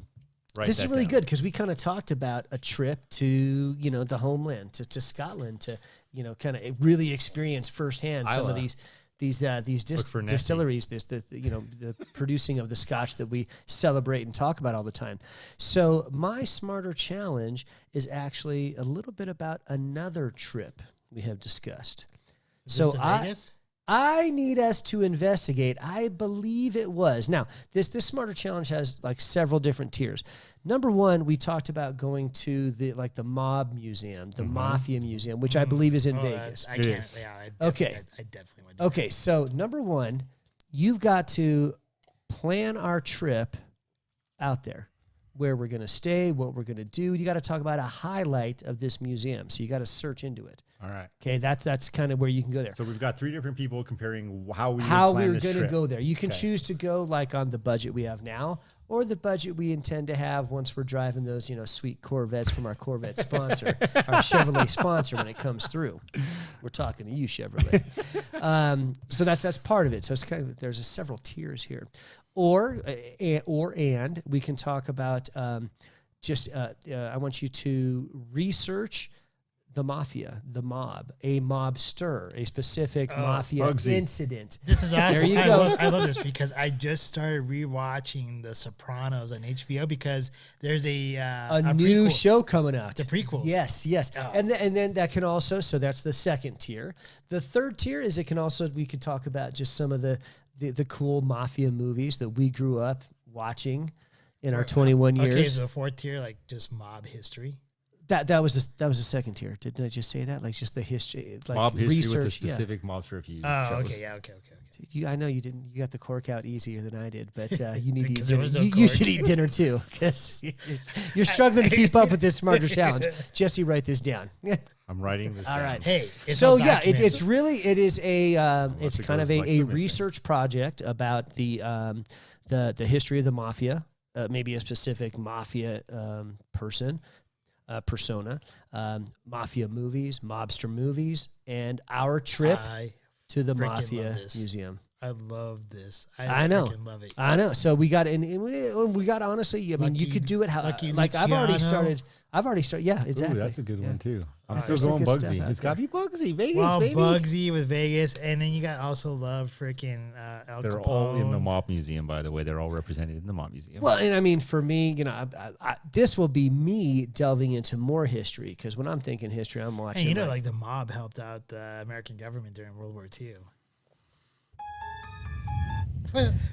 [SPEAKER 3] this is
[SPEAKER 2] that
[SPEAKER 3] really
[SPEAKER 2] down.
[SPEAKER 3] good because we kind of talked about a trip to, the homeland, to Scotland, to, kind of really experience firsthand some of
[SPEAKER 2] Isla.
[SPEAKER 3] these
[SPEAKER 2] Look for Nessie.
[SPEAKER 3] distilleries, the producing of the Scotch that we celebrate and talk about all the time. So my Smarter Challenge is actually a little bit about another trip we have discussed.
[SPEAKER 1] Is
[SPEAKER 3] So
[SPEAKER 1] this in Vegas?
[SPEAKER 3] I need us to investigate. I believe it was. Now, this Smarter Challenge has like several different tiers. Number one, we talked about going to the mob museum, the mafia museum, which I believe is in Vegas.
[SPEAKER 1] I
[SPEAKER 2] It
[SPEAKER 1] can't.
[SPEAKER 2] is.
[SPEAKER 1] Yeah,
[SPEAKER 3] Okay.
[SPEAKER 1] I definitely would. Do
[SPEAKER 3] Okay, so number one, you've got to plan our trip out there, where we're going to stay, what we're going to do. You got to talk about a highlight of this museum. So you got to search into it.
[SPEAKER 2] All right.
[SPEAKER 3] Okay, that's kind of where you can go there.
[SPEAKER 2] So we've got 3 different people comparing how we
[SPEAKER 3] How
[SPEAKER 2] would plan
[SPEAKER 3] we're
[SPEAKER 2] this
[SPEAKER 3] going to
[SPEAKER 2] trip.
[SPEAKER 3] go there. You can
[SPEAKER 2] Okay.
[SPEAKER 3] choose to go like on the budget we have now, or the budget we intend to have once we're driving those, sweet Corvettes from our Corvette sponsor, our Chevrolet sponsor when it comes through. We're talking to you, Chevrolet. So that's part of it. So it's kind of, there's several tiers here, or we can talk about I want you to research the mafia, the mob, a mobster, a specific mafia
[SPEAKER 2] Bugsy.
[SPEAKER 3] incident.
[SPEAKER 1] This is awesome.
[SPEAKER 3] There you go.
[SPEAKER 1] I love this because I just started rewatching The Sopranos on HBO because there's a
[SPEAKER 3] new
[SPEAKER 1] prequel.
[SPEAKER 3] show coming out.
[SPEAKER 1] The prequels.
[SPEAKER 3] Yes.
[SPEAKER 1] Oh.
[SPEAKER 3] And then that can also, so that's the second tier. The third tier is we could talk about just some of the cool mafia movies that we grew up watching in our 21 years.
[SPEAKER 1] Okay, so fourth tier, like just mob history.
[SPEAKER 3] That was the second tier. Didn't I just say that? Like just the history, like
[SPEAKER 2] Mob history
[SPEAKER 3] research.
[SPEAKER 2] with a specific mobster if you
[SPEAKER 1] Oh,
[SPEAKER 2] chose.
[SPEAKER 1] okay, yeah, okay.
[SPEAKER 3] I know you didn't. You got the cork out easier than I did, but you need to eat
[SPEAKER 1] Because there
[SPEAKER 3] dinner.
[SPEAKER 1] was no
[SPEAKER 3] You
[SPEAKER 1] cork.
[SPEAKER 3] should eat dinner too, because you're struggling to keep up with this Smarter Challenge. Jesse, write this down.
[SPEAKER 2] I'm writing this
[SPEAKER 3] All
[SPEAKER 2] down.
[SPEAKER 3] right.
[SPEAKER 1] Hey, it's
[SPEAKER 3] So
[SPEAKER 1] all
[SPEAKER 3] yeah,
[SPEAKER 1] documented.
[SPEAKER 3] it is a it's
[SPEAKER 2] it
[SPEAKER 3] kind of
[SPEAKER 2] goes like
[SPEAKER 3] a
[SPEAKER 2] the missing.
[SPEAKER 3] research project about the history of the mafia, maybe a specific mafia persona, mafia movies, mobster movies, and our trip
[SPEAKER 1] I
[SPEAKER 3] to the
[SPEAKER 1] freaking love
[SPEAKER 3] mafia
[SPEAKER 1] this.
[SPEAKER 3] museum.
[SPEAKER 1] I love this.
[SPEAKER 3] I know.
[SPEAKER 1] freaking love it.
[SPEAKER 3] I know. So we got honestly. I mean, you
[SPEAKER 1] Lucky-
[SPEAKER 3] could do it
[SPEAKER 1] Lucky
[SPEAKER 3] like I've already
[SPEAKER 1] Luciano.
[SPEAKER 3] started. Yeah, exactly.
[SPEAKER 2] Ooh, that's a good
[SPEAKER 3] Yeah.
[SPEAKER 2] one too. I'm
[SPEAKER 3] Right.
[SPEAKER 2] still
[SPEAKER 3] There's some
[SPEAKER 2] going
[SPEAKER 3] good stuff
[SPEAKER 2] Bugsy.
[SPEAKER 3] out
[SPEAKER 2] It's got to be Bugsy. Vegas,
[SPEAKER 1] Well,
[SPEAKER 2] baby.
[SPEAKER 1] Bugsy with Vegas, and then you got also love freaking Al
[SPEAKER 2] They're
[SPEAKER 1] Capone.
[SPEAKER 2] all in the mob museum, by the way. They're all represented in the mob museum.
[SPEAKER 3] Well, and I mean, for me, this will be me delving into more history, because when I'm thinking history, I'm watching.
[SPEAKER 1] And like the mob helped out the American government during World War II.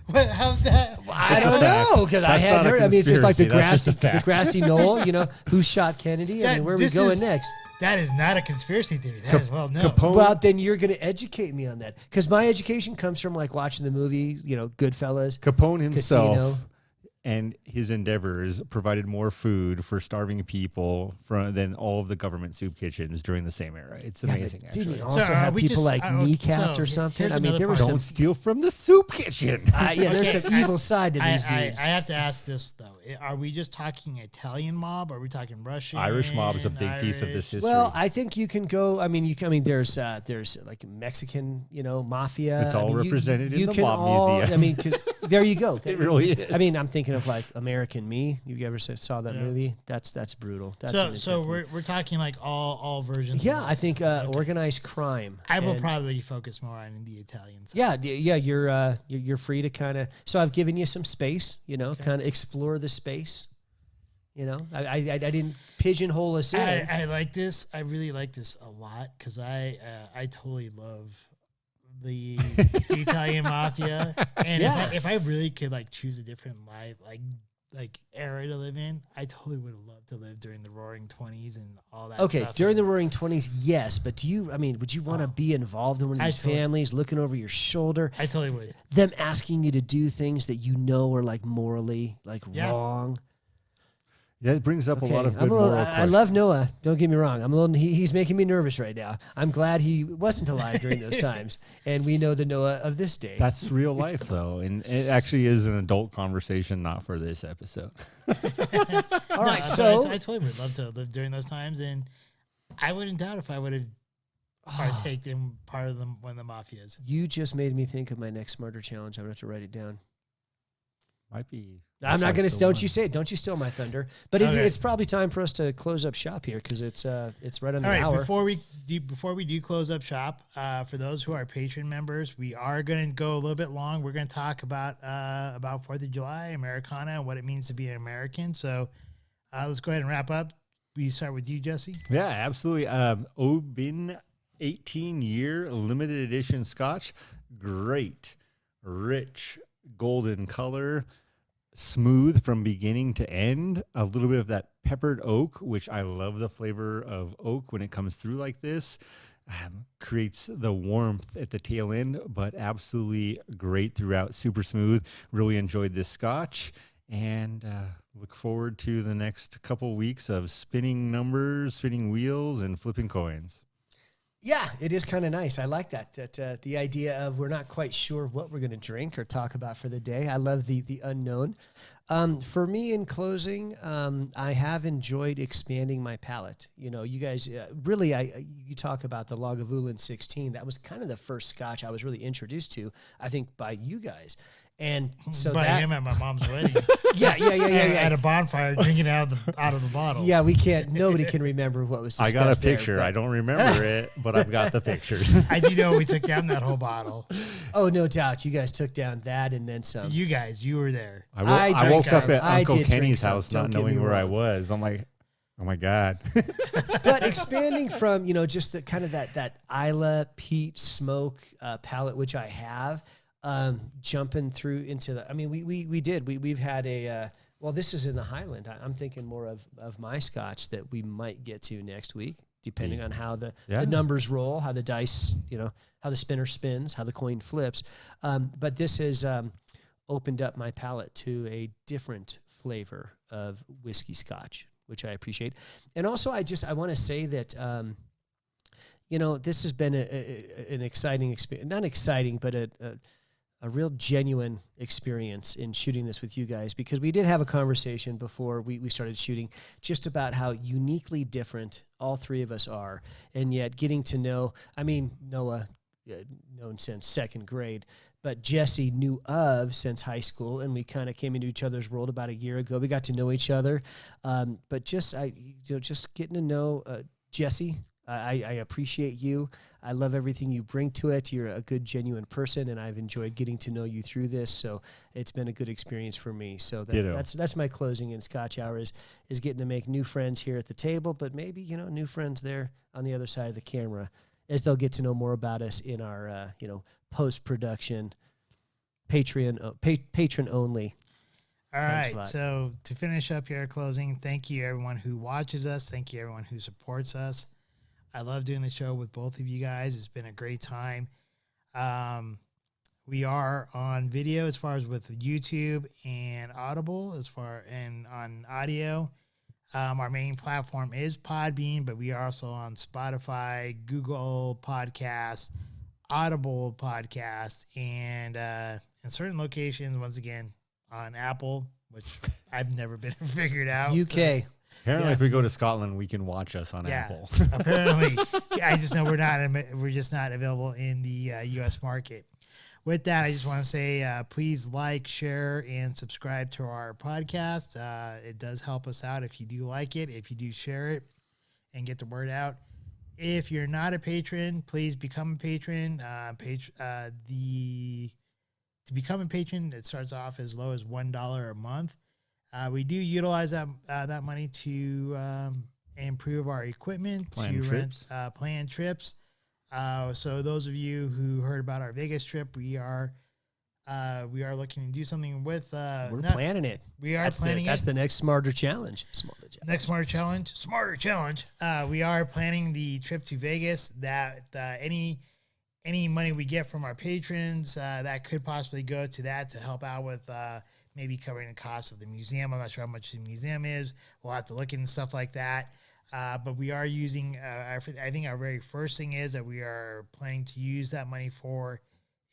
[SPEAKER 1] What? How's that?
[SPEAKER 3] I don't know, because I
[SPEAKER 2] That's
[SPEAKER 3] hadn't
[SPEAKER 2] not a
[SPEAKER 3] heard. I mean, it's just like the
[SPEAKER 2] conspiracy, that's just a fact.
[SPEAKER 3] grassy knoll. Who shot Kennedy? I mean, where are we
[SPEAKER 1] This
[SPEAKER 3] going
[SPEAKER 1] is-
[SPEAKER 3] next?
[SPEAKER 1] That is not a conspiracy theory. That is well known.
[SPEAKER 2] Capone.
[SPEAKER 3] Well, then you're going to educate me on that, because my education comes from like watching the movie, Goodfellas.
[SPEAKER 2] Capone himself
[SPEAKER 3] Casino.
[SPEAKER 2] and his endeavors provided more food for starving people than all of the government soup kitchens during the same era. It's amazing,
[SPEAKER 3] Didn't he
[SPEAKER 2] actually.
[SPEAKER 3] also
[SPEAKER 1] So,
[SPEAKER 3] have
[SPEAKER 1] we
[SPEAKER 3] people
[SPEAKER 1] just-
[SPEAKER 3] like
[SPEAKER 1] I don't-
[SPEAKER 3] kneecapped
[SPEAKER 1] so
[SPEAKER 3] or something?
[SPEAKER 1] here's
[SPEAKER 3] I mean,
[SPEAKER 1] another
[SPEAKER 3] there was
[SPEAKER 1] part.
[SPEAKER 3] some.
[SPEAKER 2] Don't steal from the soup kitchen.
[SPEAKER 3] Yeah, there's
[SPEAKER 1] Okay,
[SPEAKER 3] some evil side to these
[SPEAKER 1] I
[SPEAKER 3] dudes.
[SPEAKER 1] have to ask this though: are we just talking Italian mob? Or are we talking Russian?
[SPEAKER 2] Irish mob is a big piece of this history.
[SPEAKER 3] Well, I think you can go. I mean, there's like Mexican, mafia.
[SPEAKER 2] It's all
[SPEAKER 3] I mean,
[SPEAKER 2] represented in the
[SPEAKER 3] can
[SPEAKER 2] mob museum.
[SPEAKER 3] I mean, 'cause there you go.
[SPEAKER 2] It really is.
[SPEAKER 3] I mean, I'm thinking of like American Me. You ever saw that movie? That's brutal. That's an
[SPEAKER 1] So
[SPEAKER 3] intense movie.
[SPEAKER 1] we're talking like all versions.
[SPEAKER 3] Yeah,
[SPEAKER 1] of
[SPEAKER 3] I think organized crime.
[SPEAKER 1] I will
[SPEAKER 3] And-
[SPEAKER 1] probably focus more on the Italian side.
[SPEAKER 3] Yeah. You're free to kind of. So I've given you some space. Kind of explore the space. I didn't pigeonhole us in.
[SPEAKER 1] I like this. I really like this a lot because I totally love the Italian mafia. And
[SPEAKER 3] Yeah.
[SPEAKER 1] if I really could like choose a different life, like era to live in, I totally would have loved to live during the Roaring '20s and all that.
[SPEAKER 3] Okay,
[SPEAKER 1] stuff.
[SPEAKER 3] during the Roaring '20s, yes, but would you want to be involved in one of
[SPEAKER 1] I
[SPEAKER 3] these
[SPEAKER 1] totally-
[SPEAKER 3] families, looking over your shoulder,
[SPEAKER 1] I totally would.
[SPEAKER 3] them asking you to do things that are like morally
[SPEAKER 1] Yeah.
[SPEAKER 3] wrong?
[SPEAKER 2] That brings up
[SPEAKER 3] Okay,
[SPEAKER 2] a lot of
[SPEAKER 3] I'm
[SPEAKER 2] good
[SPEAKER 3] a little,
[SPEAKER 2] moral
[SPEAKER 3] I love
[SPEAKER 2] questions.
[SPEAKER 3] Noah. Don't get me wrong. I'm a little. He's making me nervous right now. I'm glad he wasn't alive during those times, and we know the Noah of this day.
[SPEAKER 2] That's real life, though, and it actually is an adult conversation, not for this episode.
[SPEAKER 3] All right.
[SPEAKER 1] No,
[SPEAKER 3] So
[SPEAKER 1] I totally would love to live during those times, and I wouldn't doubt if I would have partaked in part of one of the mafias.
[SPEAKER 3] you just made me think of my next Smarter Challenge. I'm gonna have to write it down.
[SPEAKER 2] Might be.
[SPEAKER 3] I'm not going to.
[SPEAKER 2] the
[SPEAKER 3] Don't
[SPEAKER 2] one.
[SPEAKER 3] you say it? Don't you steal my thunder? But
[SPEAKER 1] Okay.
[SPEAKER 3] it's probably time for us to close up shop here, because it's right on the
[SPEAKER 1] All right,
[SPEAKER 3] hour.
[SPEAKER 1] before we do close up shop, for those who are patron members, we are going to go a little bit long. We're going to talk about 4th of July, Americana, and what it means to be an American. So let's go ahead and wrap up. We start with you, Jesse.
[SPEAKER 2] Yeah, absolutely. Oban 18-year limited edition Scotch. Great, rich, golden color, smooth from beginning to end. A little bit of that peppered oak, which I love the flavor of oak when it comes through like this. Creates the warmth at the tail end, but absolutely great throughout. Super smooth. Really enjoyed this Scotch, and look forward to the next couple weeks of spinning numbers, spinning wheels, and flipping coins.
[SPEAKER 3] Yeah, it is kind of nice. I like that. The idea of we're not quite sure what we're going to drink or talk about for the day. I love the unknown. For me, in closing, I have enjoyed expanding my palate. You know, you guys really, you talk about the Lagavulin 16. That was kind of the first Scotch I was really introduced to, I think, by you guys. And so
[SPEAKER 1] by him at my mom's wedding.
[SPEAKER 3] Yeah.
[SPEAKER 1] At a bonfire, drinking out of the bottle.
[SPEAKER 3] Yeah, nobody can remember what was discussed.
[SPEAKER 2] I got a picture.
[SPEAKER 3] There,
[SPEAKER 2] I don't remember it, but I've got the pictures.
[SPEAKER 1] I do know we took down that whole bottle.
[SPEAKER 3] Oh, no doubt. You guys took down that and then some.
[SPEAKER 1] You were there.
[SPEAKER 2] I woke up at
[SPEAKER 3] I
[SPEAKER 2] Uncle
[SPEAKER 3] did drink
[SPEAKER 2] Kenny's
[SPEAKER 3] some,
[SPEAKER 2] house
[SPEAKER 3] don't
[SPEAKER 2] not
[SPEAKER 3] get me
[SPEAKER 2] knowing where I
[SPEAKER 3] wrong.
[SPEAKER 2] was. I'm like, oh my God.
[SPEAKER 3] But expanding from, just the kind of that Isla peat smoke palette, which I have, jumping through into the, I mean, we've had this is in the Highland. I'm thinking more of my Scotch that we might get to next week, depending on how the numbers roll, how the dice, how the spinner spins, how the coin flips. But this has opened up my palate to a different flavor of whiskey Scotch, which I appreciate. And also, I want to say that, this has been an exciting experience, not exciting, but a real genuine experience in shooting this with you guys, because we did have a conversation before we started shooting just about how uniquely different all three of us are. And yet getting to know, Noah, known since second grade, but Jesse knew of since high school, and we kind of came into each other's world about a year ago. We got to know each other. But just getting to know Jesse, I appreciate you. I love everything you bring to it. You're a good, genuine person, and I've enjoyed getting to know you through this. So it's been a good experience for me. So that's my closing in Scotch Hour is getting to make new friends here at the table, but maybe, new friends there on the other side of the camera as they'll get to know more about us in our, post-production, patron only.
[SPEAKER 1] All right, so to finish up here, closing, thank you everyone who watches us. Thank you everyone who supports us. I love doing the show with both of you guys. It's been a great time. We are on video as far as with YouTube and Audible and on audio. Our main platform is Podbean, but we are also on Spotify, Google Podcasts, Audible Podcasts, and in certain locations, once again, on Apple, which I've never been figured out.
[SPEAKER 3] UK.
[SPEAKER 2] Apparently, if we go to Scotland, we can watch us on Apple.
[SPEAKER 1] Apparently, I just know we're just not available in the U.S. market. With that, I just want to say, please like, share, and subscribe to our podcast. It does help us out if you do like it, if you do share it, and get the word out. If you're not a patron, please become a patron. To become a patron, it starts off as low as $1 a month. We do utilize that money to improve our equipment, plan trips. So those of you who heard about our Vegas trip, we are looking to do something with.
[SPEAKER 3] We're planning it.
[SPEAKER 1] We are planning it.
[SPEAKER 3] That's the next smarter challenge.
[SPEAKER 1] Next smarter challenge. We are planning the trip to Vegas. That any money we get from our patrons that could possibly go to that to help out with maybe covering the cost of the museum. I'm not sure how much the museum is. We'll have to look into stuff like that. But we are using, I think our very first thing is that we are planning to use that money for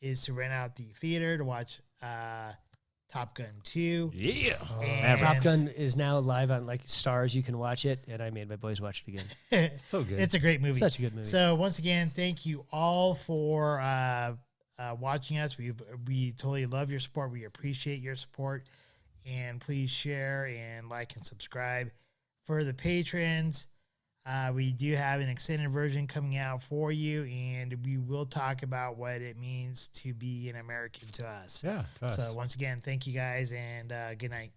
[SPEAKER 1] is to rent out the theater to watch Top Gun 2.
[SPEAKER 2] Yeah.
[SPEAKER 1] And
[SPEAKER 3] Top Gun is now live on Stars. You can watch it, and I made my boys watch it again.
[SPEAKER 1] It's
[SPEAKER 2] so good.
[SPEAKER 1] It's a great movie.
[SPEAKER 3] Such a good movie.
[SPEAKER 1] So once again, thank you all for watching us. We totally love your support. We appreciate your support. And please share and like and subscribe. For the patrons, we do have an extended version coming out for you, and we will talk about what it means to be an American to us.
[SPEAKER 2] Yeah, to us.
[SPEAKER 1] So once again, thank you guys, and good night.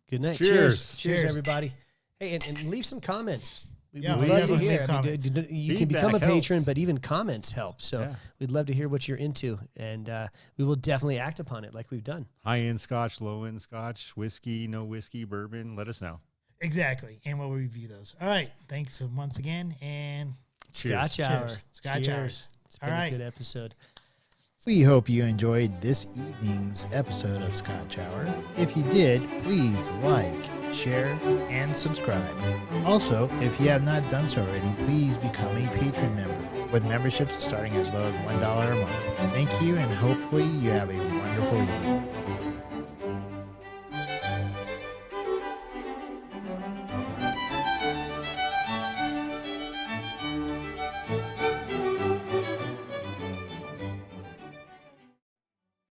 [SPEAKER 3] Good night.
[SPEAKER 2] Cheers.
[SPEAKER 3] Cheers, everybody. Hey, and leave some comments. We'd
[SPEAKER 1] Yeah,
[SPEAKER 3] love to
[SPEAKER 1] definitely
[SPEAKER 3] hear.
[SPEAKER 1] leave
[SPEAKER 3] I mean,
[SPEAKER 1] comments.
[SPEAKER 3] you can become a
[SPEAKER 2] Feedback
[SPEAKER 3] patron,
[SPEAKER 2] helps.
[SPEAKER 3] but even comments help. So
[SPEAKER 2] Yeah.
[SPEAKER 3] we'd love to hear what you're into, and we will definitely act upon it like we've done.
[SPEAKER 2] High-end Scotch, low-end Scotch, whiskey, no whiskey, bourbon. Let us know.
[SPEAKER 1] Exactly. And we'll review those. All right. Thanks once again. And
[SPEAKER 2] Cheers.
[SPEAKER 3] Scotch Hour.
[SPEAKER 1] Scotch
[SPEAKER 3] Cheers.
[SPEAKER 1] Hours.
[SPEAKER 3] It's been
[SPEAKER 1] All
[SPEAKER 3] a
[SPEAKER 1] right.
[SPEAKER 3] good episode.
[SPEAKER 4] We hope you enjoyed this evening's episode of Scotch Hour. If you did, please like, share, and subscribe. Also, if you have not done so already, please become a patron member, with memberships starting as low as $1 a month. Thank you, and hopefully you have a wonderful evening.